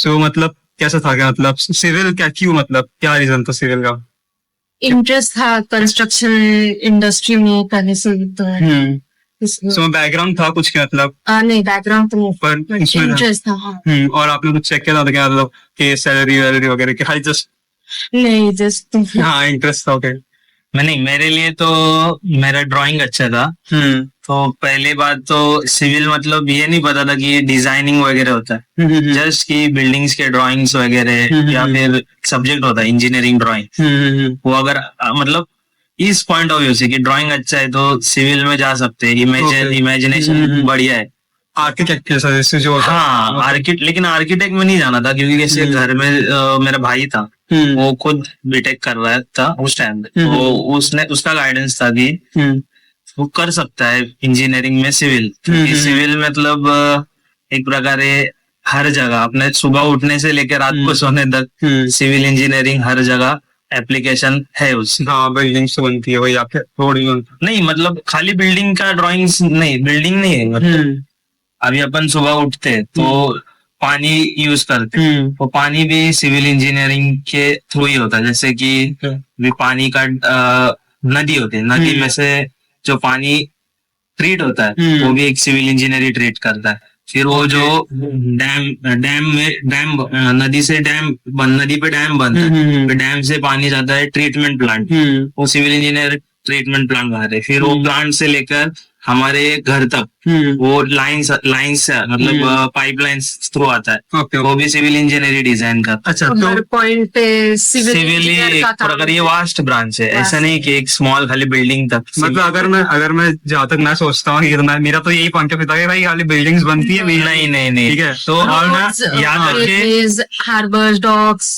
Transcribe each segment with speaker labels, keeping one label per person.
Speaker 1: सो मतलब कैसा था, क्या मतलब सिविल क्या, क्यों, मतलब क्या रीजन था सिविल का?
Speaker 2: इंटरेस्ट था कंस्ट्रक्शन इंडस्ट्री में पहले से, तो इसलिए।
Speaker 1: सो बैकग्राउंड था कुछ क्या मतलब?
Speaker 2: नहीं, बैकग्राउंड तो नहीं,
Speaker 1: पर इसमें था।
Speaker 2: इंटरेस्ट था। हाँ।
Speaker 1: और आपने कुछ चेक किया था क्या, मतलब कि सैलरी वैलरी वगैरह की? हाई जस्ट
Speaker 2: नहीं, जस्ट
Speaker 1: हाँ इंटरेस्ट था। ओके।
Speaker 3: मैं नहीं, मेरे लिए तो मेरा ड्राइंग अच्छा था। तो पहली बात तो सिविल मतलब ये नहीं पता था कि डिजाइनिंग वगैरह होता है, जस्ट कि बिल्डिंग्स के ड्राइंग्स वगैरह या फिर सब्जेक्ट होता है इंजीनियरिंग ड्राइंग। वो अगर मतलब इस पॉइंट ऑफ व्यू से कि ड्राइंग अच्छा है तो सिविल में जा सकते हैं, इमेजिनेशन बढ़िया है।
Speaker 1: आर्किटेक्ट जैसे जो होता है।
Speaker 3: हाँ लेकिन आर्किटेक्ट में नहीं जाना था, क्योंकि जैसे घर में मेरा भाई था, वो खुद बीटेक कर रहा था उस टाइम पे, तो उसने उसका गाइडेंस था कि वो कर सकता है इंजीनियरिंग में सिविल, क्योंकि सिविल मतलब एक प्रकार हर जगह अपने सुबह उठने से लेकर रात को सोने तक सिविल इंजीनियरिंग हर जगह एप्लीकेशन है उसकी।
Speaker 1: हाँ बिल्डिंग्स तो बनती है वही आपके थोड़ी
Speaker 3: नहीं, मतलब खाली बिल्डिंग का ड्राइंग्स नहीं, बिल्डिंग नहीं है, मतलब अभी अपन सुबह उठते हैं तो पानी यूज करते हैं, वो पानी भी सिविल इंजीनियरिंग के थ्रू ही होता है। जैसे कि भी पानी का नदी होती है, नदी में से जो पानी ट्रीट होता है वो भी एक सिविल इंजीनियर ही ट्रीट करता है। फिर वो जो डैम नदी से नदी पे डैम बनता है, फिर डैम से पानी जाता है ट्रीटमेंट प्लांट, वो सिविल इंजीनियर ट्रीटमेंट प्लांट बनाते हैं। फिर वो प्लांट से लेकर हमारे घर तक वो लाइन से मतलब पाइपलाइन थ्रू आता है, वो भी सिविल इंजीनियर डिजाइन का।
Speaker 1: अच्छा
Speaker 2: हर पॉइंट पे
Speaker 3: सिविल एक प्रकार ये वास्ट ब्रांच है, ऐसा नहीं कि एक स्मॉल खाली बिल्डिंग तक।
Speaker 1: मतलब अगर मैं जहाँ तक मैं सोचता हूँ, मेरा तो यही पॉइंट ऑफ व्यू था कि भाई खाली बिल्डिंग्स बनती है।
Speaker 3: नहीं
Speaker 1: ठीक है।
Speaker 3: तो और ना याद रखे,
Speaker 2: हार्बर्स, डॉक्स,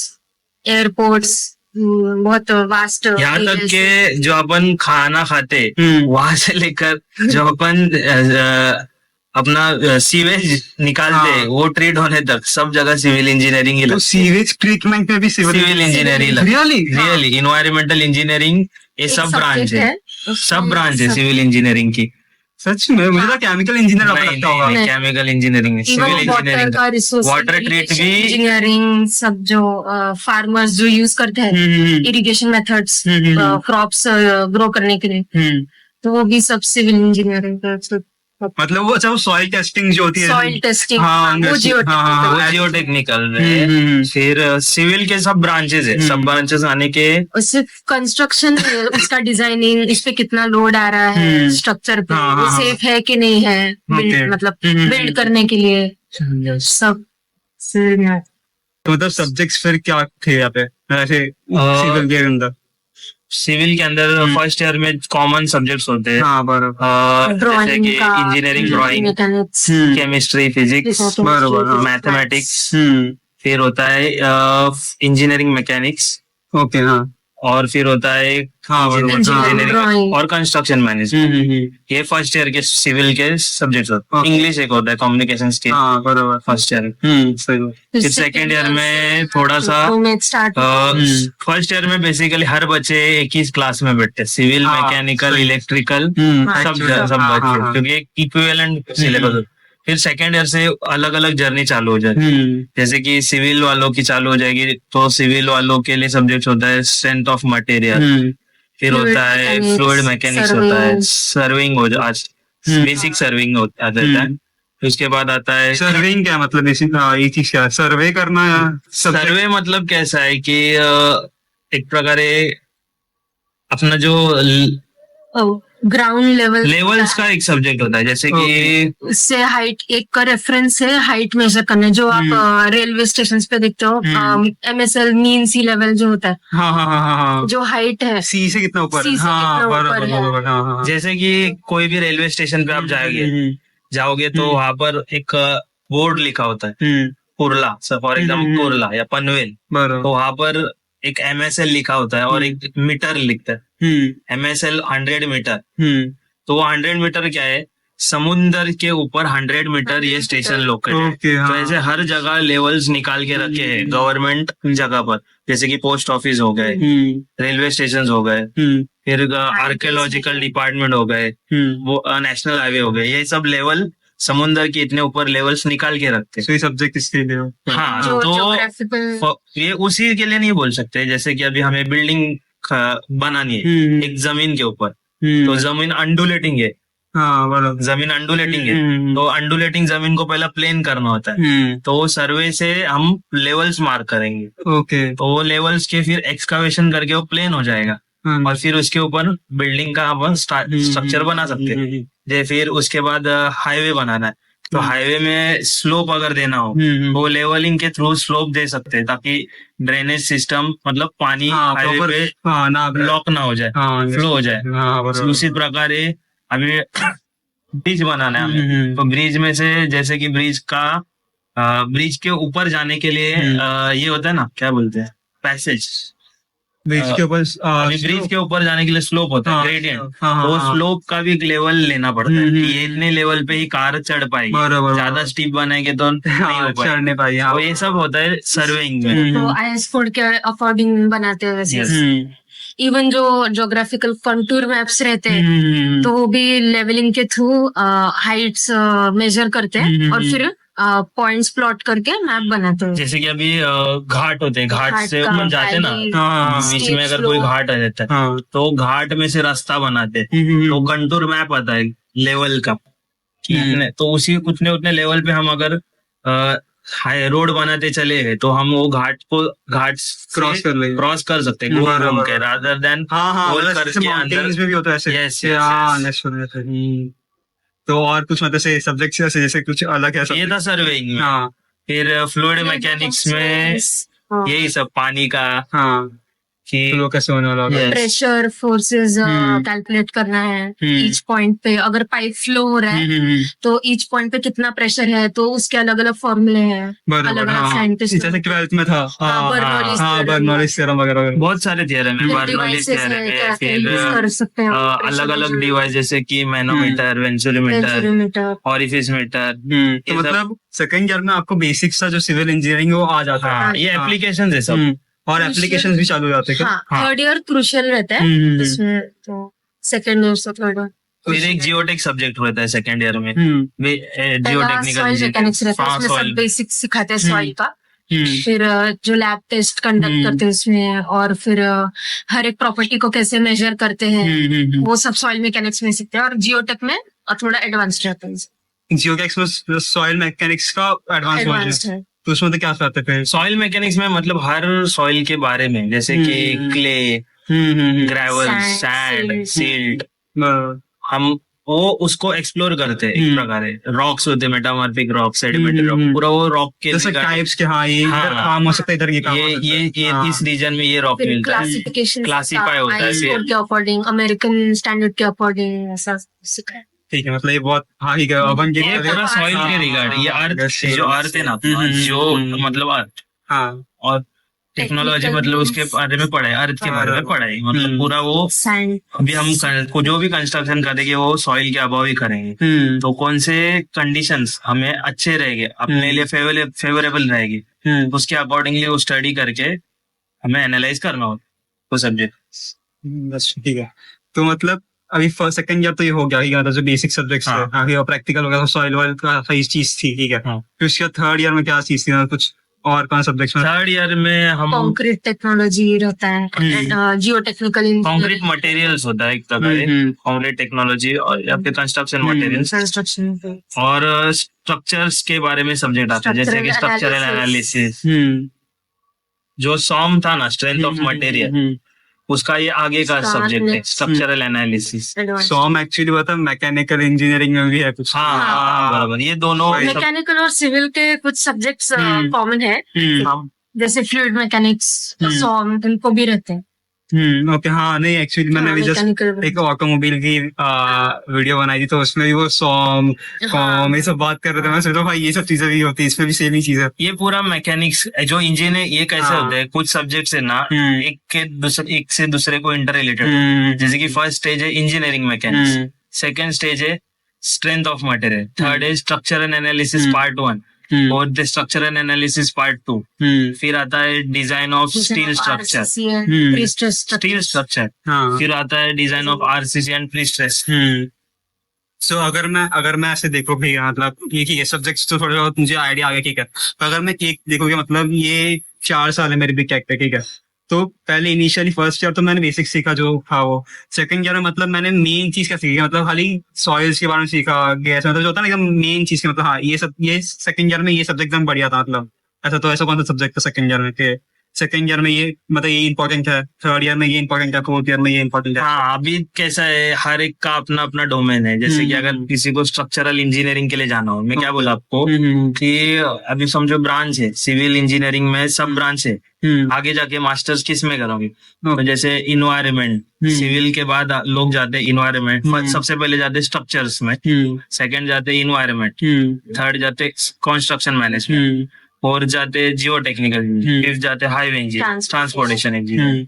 Speaker 2: एयरपोर्ट्स, बहुत वास्ट।
Speaker 3: यहाँ तक के जो अपन खाना खाते वहां से लेकर जो अपन अपना सीवेज निकालते वो ट्रीट होने तक सब जगह सिविल इंजीनियरिंग ही।
Speaker 1: तो सीवेज ट्रीटमेंट में भी civil
Speaker 3: engineering really environmental engineering ये सब ब्रांच है सिविल इंजीनियरिंग की।
Speaker 1: सच में मुझे तो केमिकल इंजीनियर लगता होगा।
Speaker 3: Chemical engineering, civil engineering, water treat भी
Speaker 2: इंजीनियरिंग, सब जो फार्मर्स जो यूज करते हैं इरिगेशन मेथड्स क्रॉप्स ग्रो करने के लिए, तो वो भी सब सिविल इंजीनियरिंग।
Speaker 1: मतलब वो अच्छा, वो सॉइल टेस्टिंग जो होती है,
Speaker 2: सॉइल टेस्टिंग,
Speaker 3: वो जियोटेक्निकल है। फिर सिविल के सब ब्रांचेस है, सब ब्रांचेस आने के
Speaker 2: सिर्फ कंस्ट्रक्शन उसका डिजाइनिंग, इस पे कितना लोड आ रहा है स्ट्रक्चर पे, वो सेफ है कि नहीं है, मतलब बिल्ड करने के लिए सब सिविल में।
Speaker 1: तो मतलब सब्जेक्ट्स फिर क्या थे यहाँ पे ऐसे सिविल के अंदर?
Speaker 3: सिविल के अंदर फर्स्ट ईयर में कॉमन सब्जेक्ट्स होते हैं, जैसे कि engineering drawing, chemistry, physics, mathematics. फिर होता है इंजीनियरिंग मैकेनिक्स।
Speaker 1: ओके। हाँ।
Speaker 3: और फिर होता है इंजीनियरिंग और कंस्ट्रक्शन मैनेजमेंट। ये फर्स्ट ईयर के सिविल के सब्जेक्ट्स होते हैं। इंग्लिश एक होता है कम्युनिकेशन स्किल फर्स्ट ईयर। फिर सेकेंड ईयर में थोड़ा सा फर्स्ट ईयर में बेसिकली हर बच्चे एक ही क्लास में बैठते हैं, सिविल, मैकेनिकल, इलेक्ट्रिकल, सब बच्चे, क्योंकि एक इक्विवेलेंट सिलेबस। फिर सेकेंड ईयर से अलग अलग जर्नी चालू हो जाती है, जैसे कि सिविल वालों की चालू हो जाएगी, तो सिविल वालों के लिए सब्जेक्ट होता है स्ट्रेंथ ऑफ मटेरियल, फिर होता है फ्लूइड मैकेनिक्स, होता है सर्विंग, हो बेसिक सर्विंग होता है। उसके बाद आता है
Speaker 1: सर्विंग। क्या मतलब ये चीज क्या, सर्वे करना?
Speaker 3: सर्वे मतलब कैसा है कि एक प्रकार अपना जो
Speaker 2: ग्राउंड
Speaker 3: लेवल्स का एक सब्जेक्ट होता है, जैसे कि
Speaker 2: उससे हाइट, एक का रेफरेंस है हाइट मेजर करने, जो आप रेलवे स्टेशन पे देखते हो MSL मीन सी लेवल जो होता है।
Speaker 1: हाँ।
Speaker 2: जो हाइट है
Speaker 1: सी से कितना ऊपर है।
Speaker 3: हाँ, जैसे कि कोई भी रेलवे स्टेशन पे आप जाओगे तो वहां पर एक बोर्ड लिखा होता है, कुर्ला फॉर एग्जाम्पल, कुर्ला या पनवेल, तो वहां पर एक MSL लिखा होता है और एक मीटर लिखता है, MSL 100 मीटर। तो 100 मीटर क्या है, समुद्र के ऊपर 100 मीटर ये स्टेशन लोकेटेड है। तो ऐसे हर जगह लेवल्स निकाल के रखे हैं गवर्नमेंट जगह पर, जैसे कि पोस्ट ऑफिस हो गए, रेलवे स्टेशन हो गए, फिर आर्कियोलॉजिकल डिपार्टमेंट हो गए, वो नेशनल हाईवे हो गए, ये सब लेवल समुंदर के इतने ऊपर लेवल्स निकाल के रखते हैं।
Speaker 1: तो ये सब्जेक्ट इसके लिए
Speaker 3: हाँ,
Speaker 2: जो
Speaker 3: तो
Speaker 2: ज्योग्राफिकल
Speaker 3: ये उसी के लिए नहीं बोल सकते, जैसे कि अभी हमें बिल्डिंग बनानी है एक जमीन के ऊपर, तो जमीन अंडुलेटिंग है,
Speaker 1: हाँ बराबर,
Speaker 3: जमीन अंडुलेटिंग है, तो अंडुलेटिंग जमीन को पहला प्लेन करना होता है, तो वो सर्वे से हम लेवल्स मार्क करेंगे,
Speaker 1: ओके,
Speaker 3: तो वो लेवल्स के फिर एक्सकावेशन करके वो प्लेन हो जाएगा, और फिर उसके ऊपर बिल्डिंग का अपन स्ट्रक्चर बना सकते हैं। जैसे फिर उसके बाद हाईवे बनाना है, तो हाईवे में स्लोप अगर देना हो तो वो लेवलिंग के थ्रू स्लोप दे सकते हैं, ताकि ड्रेनेज सिस्टम मतलब पानी हाईवे पे ब्लॉक ना हो जाए, फ्लो हो जाए। उसी प्रकार अभी ब्रिज बनाना है हमें, तो ब्रिज में से जैसे कि ब्रिज के ऊपर जाने के लिए ये होता है ना, क्या बोलते हैं, पैसेज,
Speaker 1: ब्रिज के ऊपर
Speaker 3: ब्रिज के ऊपर जाने के लिए स्लोप होता है, ग्रेडियंट, तो वो स्लोप का भी एक लेवल लेना पड़ता है कि ये इतने लेवल पे ही कार चढ़ पाएगी, ज्यादा स्टीप बनाएंगे तो नहीं हो
Speaker 1: चढ़ नहीं पाएगी।
Speaker 3: तो ये सब होता है सर्वेइंग में,
Speaker 2: तो आईएस कोड के अकॉर्डिंग बनाते हैं वैसे। इवन जो ज्योग्राफिकल कंटूर मैप्स रहते हैं तो वो भी लेवलिंग के थ्रू हाइट्स मेजर करते हैं और फिर पॉइंट्स प्लॉट करके मैप बनाते हैं।
Speaker 3: जैसे कि अभी घाट होते हैं, घाट से अपन जाते हैं ना, बीच में अगर कोई घाट आ जाता है तो घाट में से रास्ता बनाते हैं, तो कंटूर मैप आता है लेवल का, तो उसी उतने उतने लेवल पे हम अगर रोड बनाते चले गए तो हम वो घाट क्रॉस कर सकते हैं घूम के, रादर देन करके अंदर
Speaker 1: में भी होता है ऐसे। तो और कुछ मतलब से सब्जेक्ट जैसे कुछ अलग है,
Speaker 3: ये था सर्वेइंग में। फिर फ्लूइड मैकेनिक्स में यही सब पानी का, कि
Speaker 1: कैसे होने वाला,
Speaker 2: प्रेशर फोर्सेस कैलकुलेट करना है ईच पॉइंट पे। अगर पाइप फ्लो हो रहा है तो ईच पॉइंट पे कितना प्रेशर है, तो उसके अलग अलग फॉर्मूले हैं, अलग अलग साइंटिस्ट,
Speaker 1: जैसे 12th में था बर्नौलीज थ्योरम वगैरह,
Speaker 3: बहुत सारे थ्योरम है, बर्नौलीज थ्योरम है, फिर
Speaker 2: कर सकते हैं
Speaker 3: अलग अलग डिवाइस जैसे कि मैनोमीटर, वेंचुरीमीटर, ऑरिफिस मीटर।
Speaker 1: तो मतलब सेकंड ईयर में आपको बेसिक्स था जो सिविल इंजीनियरिंग वो आ जाता है,
Speaker 3: ये एप्लीकेशन है सब,
Speaker 1: और एप्लीकेशंस भी चालू हो जाते हैं।
Speaker 2: थर्ड ईयर क्रूशियल रहता है इसमें, तो सेकंड ईयर से थर्ड ईयर
Speaker 3: फिर एक जियोटेक सब्जेक्ट होता है सेकंड ईयर में,
Speaker 2: सॉइल मैकेनिक्स रहता है, उसमें सब बेसिक सिखाते हैं सॉइल का। फिर जो लैब टेस्ट कंडक्ट करते हैं उसमें, और फिर हर एक प्रॉपर्टी को कैसे मेजर करते हैं वो सब सॉइल मैकेनिक्स में सीखते हैं, और जियोटेक में थोड़ा एडवांस्ड रहता है।
Speaker 1: जियोटेक में सॉइल मैकेनिक्स का एडवांस है, तो उसमें तो क्या करते हैं?
Speaker 3: सॉइल मैकेनिक्स में मतलब हर सॉइल के बारे में, जैसे कि क्ले, ग्रेवल, सैंड, सिल्ट, हम वो उसको एक्सप्लोर करते हैं। एक प्रकार है रॉक्स होते हैं, मेटामॉर्फिक रॉक, सेडिमेंटरी रॉक, पूरा वो रॉक के
Speaker 1: टाइप्स के, ये काम हो सकता है, इधर
Speaker 3: ये इस रीजन में ये रॉक मिलता है, क्लासिफाई होता है
Speaker 2: के अकॉर्डिंग, अमेरिकन स्टैंडर्ड के अकॉर्डिंग, ऐसा सिखाया।
Speaker 1: ठीक है, मतलब ये बहुत
Speaker 3: ये पूरा सॉइल के रिगार्ड, ये अर्थ जो अर्थ है ना, जो मतलब अर्थ, और टेक्नोलॉजी मतलब उसके बारे में पढ़ाई, अर्थ के बारे में पढ़ाई, मतलब पूरा वो अभी हम जो भी कंस्ट्रक्शन करेंगे वो सॉइल के अभाव ही करेंगे, तो कौन से कंडीशंस हमें अच्छे रहेंगे, अपने लिए फेवरेबल रहेगी, उसके अकॉर्डिंगली वो स्टडी करके हमें एनालाइज करना होता वो सब्जेक्ट।
Speaker 1: ठीक है, तो मतलब अभी फर्स्ट सेकंड ईयर तो ये हो गया, जो बेसिक सब्जेक्ट्स है, प्रैक्टिकल वगैरह सॉइल वाइल का सही चीज थी, ठीक है। फिर उसके थर्ड ईयर में क्या चीज थी, कुछ और कौन सब्जेक्ट में?
Speaker 3: थर्ड ईयर में हम
Speaker 2: कंक्रीट टेक्नोलॉजी रहता है, जियोटेक्निकल
Speaker 3: कंक्रीट मटेरियल्स होता है एक तरह से, कंक्रीट टेक्नोलॉजी और या फिर कंस्ट्रक्शन मटेरियल्स, और स्ट्रक्चर्स के बारे में सब्जेक्ट आता है, जैसे कि स्ट्रक्चरल एनालिसिस, जो सॉम था ना, स्ट्रेंथ ऑफ मटेरियल, उसका ये आगे का सब्जेक्ट है, स्ट्रक्चरल एनालिसिस।
Speaker 1: सॉम एक्चुअली मतलब मैकेनिकल इंजीनियरिंग में भी है कुछ।
Speaker 3: बराबर, ये दोनों
Speaker 2: मैकेनिकल और सिविल के कुछ सब्जेक्ट्स कॉमन है, जैसे फ्लूइड मैकेनिक्स, सॉम, इनको भी रहते हैं।
Speaker 1: ओके, नहीं एक्चुअली मैंने भी जस्ट एक ऑटोमोबाइल की वीडियो बनाई थी, तो उसमें भी वो सॉम ये सब बात कर रहे थे। मैं सोचा भाई ये सब चीजें भी होती है, इसमें भी सेम ही चीज है।
Speaker 3: ये पूरा मैकेनिक्स जो इंजीनियर, ये कैसे होता है, कुछ सब्जेक्ट्स है ना, एक से दूसरे को इंटर रिलेटेड, जैसे कि फर्स्ट स्टेज है इंजीनियरिंग मैकेनिक्स, सेकेंड स्टेज है स्ट्रेंथ ऑफ मटेरियल, थर्ड है स्ट्रक्चरल एनालिसिस पार्ट 1, और द स्ट्रक्चरल एनालिसिस पार्ट 2, फिर आता है डिजाइन ऑफ स्टील स्ट्रक्चर, फिर आता है design of RCC and prestress,
Speaker 1: so अगर मैं ऐसे देखो कि मतलब ये सब्जेक्ट्स तो थोड़े बहुत मुझे आइडिया आ गया, ठीक है। तो अगर मैं एक देखोगे मतलब ये 4 साल है मेरे बीटेक पे, ठीक है। तो पहले इनिशियली फर्स्ट ईयर तो मैंने बेसिक सीखा जो था वो। सेकंड ईयर में मतलब मैंने मेन चीज क्या सीखी, मतलब खाली सॉइल्स के बारे में सीखा, गैस मतलब जो होता है ना एकदम मेन चीज के, मतलब हाँ ये सेकंड ईयर में ये सब्जेक्ट एकदम बढ़िया था। मतलब ऐसा कौन सा सब्जेक्ट था सेकंड ईयर में के सेकंड ईयर में ये मतलब ये इंपॉर्टेंट है, थर्ड ईयर में ये इंपॉर्टेंट है, फोर्थ ईयर में ये इंपॉर्टेंट है?
Speaker 3: हाँ, अभी कैसा है, हर एक का अपना अपना डोमेन है। जैसे कि अगर किसी को स्ट्रक्चरल इंजीनियरिंग के लिए जाना हो, मैं क्या बोला आपको कि अभी समझो ब्रांच है सिविल इंजीनियरिंग में, सब ब्रांच है। आगे जाके मास्टर्स किस में करोगे? तो जैसे इन्वायरमेंट, सिविल के बाद लोग जाते हैं इन्वायरमेंट, सबसे पहले जाते स्ट्रक्चर्स में, सेकंड जाते इन्वायरमेंट, थर्ड जाते कंस्ट्रक्शन मैनेजमेंट, फोर्थ जाते जियो टेक्निकल, फिफ्थ जाते हाईवे इंजीनियर, ट्रांसपोर्टेशन इंजीनियर,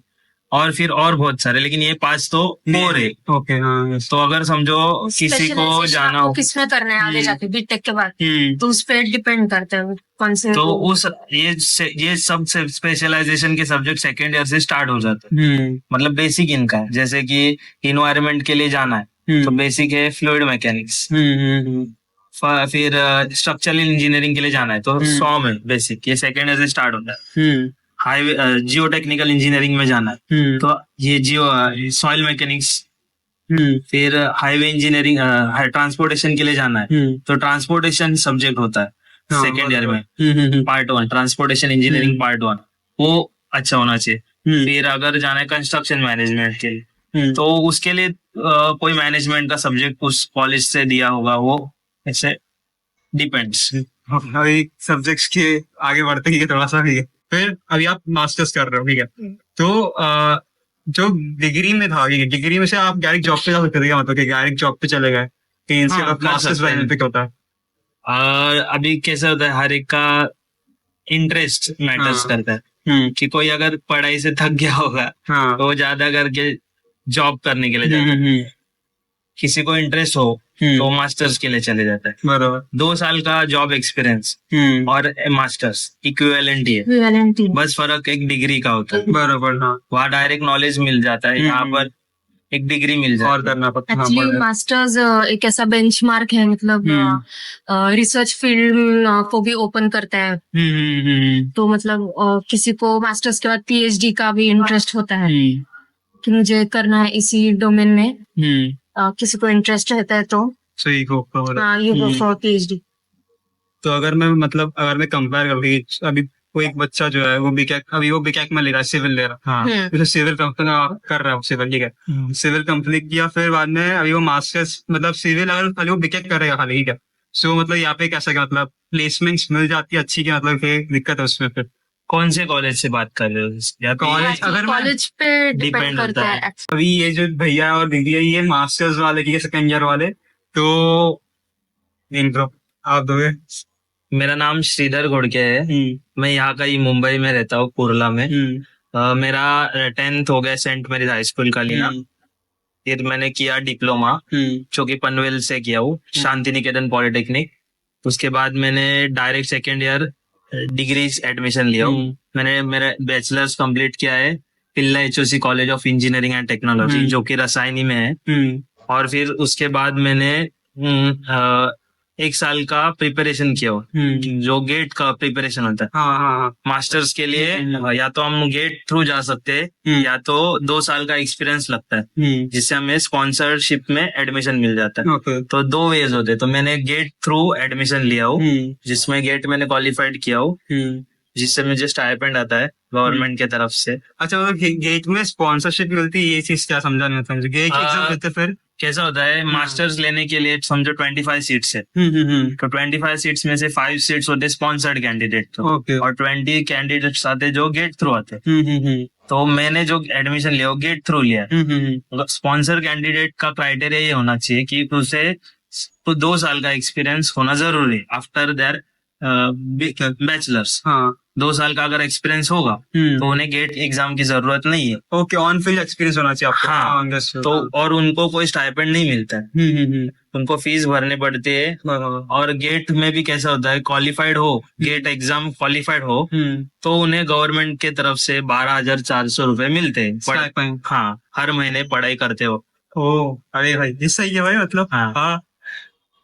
Speaker 3: और फिर और बहुत सारे। लेकिन ये 5 तो कोर है।
Speaker 1: ओके, हाँ।
Speaker 3: तो अगर समझो किसी को जाना हो
Speaker 2: किसमें करना है आगे जाके बीटेक के बाद, तो उस पर डिपेंड करता है कौन से।
Speaker 3: तो उस ये सब स्पेशलाइजेशन के सब्जेक्ट सेकेंड ईयर से स्टार्ट हो जाते हैं। मतलब बेसिक इनका है। जैसे कि इन्वायरमेंट के लिए जाना है तो बेसिक है फ्लूइड मैकेनिक्स। फिर स्ट्रक्चरल इंजीनियरिंग के लिए जाना है तो सॉम है बेसिक, ये सेकेंड ईयर से स्टार्ट होता है। हाईवे जियो टेक्निकल इंजीनियरिंग में जाना है तो ये जियो सॉइल मैकेनिक्स। फिर हाईवे इंजीनियरिंग ट्रांसपोर्टेशन के लिए जाना है तो ट्रांसपोर्टेशन सब्जेक्ट होता है सेकेंड ईयर में, पार्ट 1 ट्रांसपोर्टेशन इंजीनियरिंग पार्ट 1, वो अच्छा होना चाहिए। फिर अगर जाना है कंस्ट्रक्शन मैनेजमेंट के लिए तो उसके लिए कोई मैनेजमेंट का सब्जेक्ट उस कॉलेज से दिया होगा, वो ऐसे डिपेंड्स।
Speaker 1: अभी सब्जेक्ट्स के आगे बढ़ते ही थोड़ा सा, ठीक है। फिर अभी आप मास्टर्स कर रहे हो, ठीक है। तो जो डिग्री में था, डिग्री में से आप डायरेक्ट जॉब पे जा सकते थे, मतलब कि डायरेक्ट जॉब पे चले गए कि इंस्टेड ऑफ मास्टर्स बेनिफिट होता है?
Speaker 3: अभी कैसा होता है, हर एक का इंटरेस्ट मैटर्स करता है। कि कोई अगर पढ़ाई से थक गया होगा तो ज्यादा करके जॉब करने के लिए जाता है। किसी को इंटरेस्ट हो तो मास्टर्स के लिए चले जाता है।
Speaker 1: बराबर।
Speaker 3: 2 साल का जॉब एक्सपीरियंस और मास्टर्स इक्विवेलेंट ही है, बस फर्क एक डिग्री का होता है।
Speaker 1: बराबर, हाँ।
Speaker 3: वहाँ डायरेक्ट नॉलेज मिल जाता है, यहाँ पर एक डिग्री मिल जाती है।
Speaker 1: और करना पड़ता है।
Speaker 2: एक्चुअली मास्टर्स एक ऐसा बेंचमार्क है, मतलब रिसर्च फील्ड को भी ओपन करता है। तो मतलब किसी को मास्टर्स के बाद पीएचडी का भी इंटरेस्ट होता है कि मुझे करना है इसी डोमेन में। किसी को इंटरेस्ट रहता है तो
Speaker 1: सही को
Speaker 2: यू गो फॉर पीएचडी।
Speaker 1: तो अगर मैं कंपेयर करूँ, अभी कोई एक बच्चा जो है वो बीटेक में ले रहा है, सिविल ले रहा है, तो सिविल कंपनी कर रहा है, सिविल, ठीक है। सिविल कंप्लीट किया, फिर बाद में अभी वो मास्टर्स मतलब सिविल अगर खाली वो बीटेक करेगा खाली, ठीक है। सो मतलब यहाँ पे कैसा, मतलब प्लेसमेंट्स मिल जाती है अच्छी, क्या मतलब दिक्कत है उसमें? फिर
Speaker 3: कौन से कॉलेज से बात कर रहे हो?
Speaker 1: कॉलेज, अगर
Speaker 2: कॉलेज पे डिपेंड करता है।
Speaker 1: अभी ये जो भैया और दीदी है, ये मास्टर्स वाले की सेकेंड ईयर वाले, तो इनको आप दोगे?
Speaker 3: मेरा नाम श्रीधर घोड़के है, मैं यहाँ का ही मुंबई में रहता हूँ, कुर्ला में। मेरा 10th हो गया सेंट मेरी हाई स्कूल का लिया। फिर मैंने किया डिप्लोमा, जो कि पनवेल से किया हूँ, शांति निकेतन पॉलिटेक्निक। उसके बाद मैंने direct second year degree admission लिया हूँ। मैंने मेरा बैचलर्स कंप्लीट किया है पिल्ला HOC college of engineering and technology, जो कि रसायनी में है। और फिर उसके बाद मैंने 1 साल का प्रिपरेशन किया हो, जो गेट का प्रिपरेशन होता है।
Speaker 1: हाँ।
Speaker 3: मास्टर्स के लिए या तो हम गेट थ्रू जा सकते हैं या तो 2 साल का एक्सपीरियंस लगता है, जिससे हमें स्पॉन्सरशिप में एडमिशन मिल जाता है। तो 2 वेज होते हैं। तो मैंने गेट थ्रू एडमिशन लिया हो, जिसमें गेट मैंने क्वालिफाइड किया हो, जिससे मुझे स्टाइपेंड आता है गवर्नमेंट की तरफ से।
Speaker 1: अच्छा, मतलब गेट में स्पॉन्सरशिप मिलती है, ये चीज क्या समझा नहीं होता? गेट एग्जाम देते फिर
Speaker 3: कैसा होता है, मास्टर्स लेने के लिए समझो 25 सीट्स है, तो 25 सीट्स में से 5 सीट्स होते स्पॉन्सर्ड कैंडिडेट, और 20 कैंडिडेट्स आते जो गेट थ्रू आते। तो मैंने जो एडमिशन लिया वो गेट थ्रू लिया। स्पॉन्सर कैंडिडेट का क्राइटेरिया ये होना चाहिए कि उसे 2 साल का एक्सपीरियंस होना जरूरी आफ्टर देयर बैचलर्स। 2 साल का अगर एक्सपीरियंस होगा तो उन्हें गेट एग्जाम की जरूरत नहीं है।
Speaker 1: ओके, ऑन फील्ड एक्सपीरियंस होना चाहिए आपको।
Speaker 3: हाँ, तो और उनको कोई स्टाइपेंड नहीं मिलता है, उनको फीस भरनी पड़ती है। और गेट में भी कैसा होता है, क्वालिफाइड हो, गेट एग्जाम क्वालिफाइड हो तो उन्हें गवर्नमेंट की तरफ से 12,400 रुपए मिलते हैं। हाँ, हर महीने पढ़ाई करते हो।
Speaker 1: अरे भाई, ये सही है भाई, मतलब। हाँ,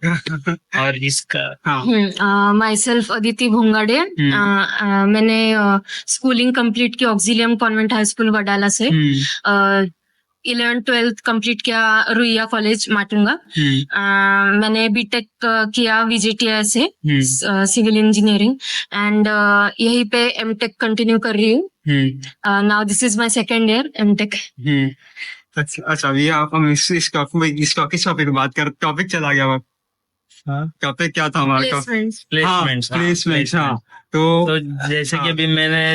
Speaker 3: और इसका
Speaker 1: हाँ
Speaker 2: माई सेल्फ अदिति भोंगाड़े। मैंने स्कूलिंग कंप्लीट की ऑक्सिलियम कॉन्वेंट हाई स्कूल वडाला से। 11th-12th कंप्लीट किया रुइया कॉलेज माटुंगा। मैंने बीटेक किया VJTI से सिविल इंजीनियरिंग एंड यहीं पे एमटेक कंटिन्यू कर रही हूँ। Now this is my second year MTech.
Speaker 1: अच्छा अभी आप हम इस टॉपिक पे बात कर, टॉपिक चला गया अब। टॉपिक क्या था हमारा? प्लेसमेंट्स। हाँ
Speaker 3: तो जैसे कि अभी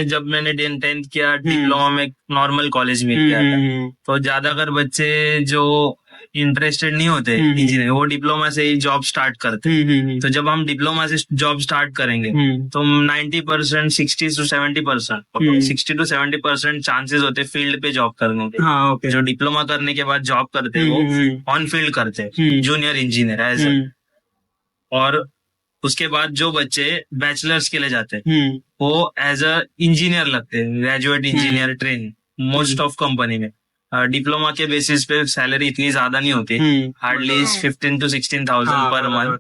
Speaker 3: जब मैंने 10th किया डिप्लोमा में नॉर्मल कॉलेज में किया था, तो ज्यादातर बच्चे जो इंटरेस्टेड नहीं होते इंजीनियर, वो डिप्लोमा से ही जॉब स्टार्ट करते हैं। तो जब हम डिप्लोमा से जॉब स्टार्ट करेंगे तो 90%, 60-70% चांसेस होते हैं फील्ड पे जॉब करने के।
Speaker 1: हाँ ओके।
Speaker 3: जो डिप्लोमा करने के बाद जॉब करते हैं वो ऑन फील्ड करते हैं, जूनियर इंजीनियर एज। और उसके बाद जो बच्चे बैचलर्स के लिए जाते हैं वो एज अ इंजीनियर लगते हैं, graduate engineer train most of company में। डिप्लोमा के बेसिस पे सैलरी इतनी ज्यादा नहीं होती, हार्डली 15 to 16,000 पर मंथ।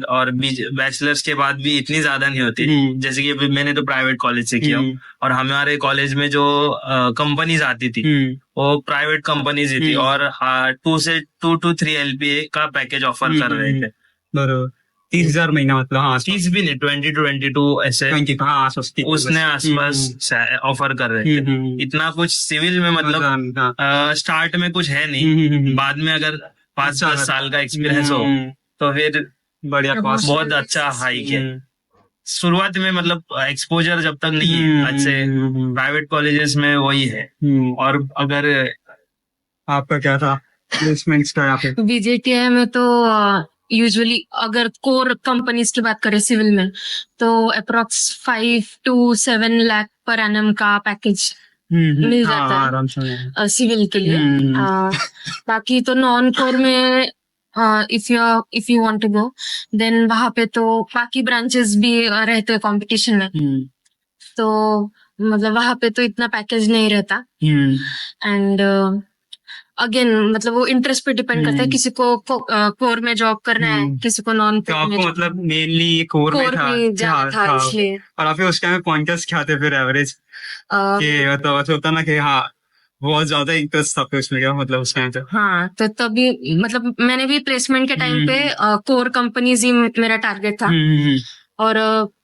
Speaker 3: और बैचलर्स के बाद भी इतनी ज्यादा नहीं होती। जैसे कि अभी मैंने तो प्राइवेट कॉलेज से किया, और हमारे कॉलेज में जो कंपनीज आती थी वो प्राइवेट कंपनीज ही थी, और 2 to 3 LPA का पैकेज ऑफर कर रहे थे।
Speaker 1: बरोबर 30,000 महीना, मतलब हाँ
Speaker 3: 30 भी नहीं, 20 to 22 ऐसे उसने आसपास ऑफर कर रहे थे। इतना कुछ सिविल में मतलब स्टार्ट में कुछ है नहीं, बाद में अगर 5-10 साल का एक्सपीरियंस हो तो फिर
Speaker 1: बढ़िया
Speaker 3: बहुत अच्छा हाइक है। शुरुआत में मतलब एक्सपोजर जब तक नहीं है अच्छे प्राइवेट कॉलेजेस में वही है। और अगर
Speaker 1: आपका क्या था प्लेसमेंट्स का यहाँ पे?
Speaker 2: VJTI में तो यूजुअली अगर कोर कंपनीज की बात करें सिविल में तो approx 5 to 7 lakh per annum का पैकेज मिल जाता है
Speaker 1: आराम से
Speaker 2: सिविल के लिए। बाकी तो नॉन कोर में if you want to go then वहां पे तो बाकी ब्रांचेस भी रहते हैं कंपटीशन में, तो मतलब वहां पे तो इतना पैकेज नहीं रहता। एंड अगेन मतलब वो इंटरेस्ट पे डिपेंड करता है, किसी को कोर में जॉब करना है, किसी को नॉन
Speaker 1: तो
Speaker 2: कोर में।
Speaker 1: आपको मतलब मेनली कोर में
Speaker 2: जाना था इसलिए।
Speaker 1: और आप उस टाइम पॉइंटर्स क्या थे फिर एवरेज के? मतलब ऐसा होता ना कि हाँ बहुत ज्यादा इंटरेस्ट था फिर उसमें, क्या मतलब उस टाइम?
Speaker 2: हाँ तो तभी मतलब मैंने भी प्लेसमेंट के टाइम पे कोर कंपनीज ही मेरा टारगेट था, और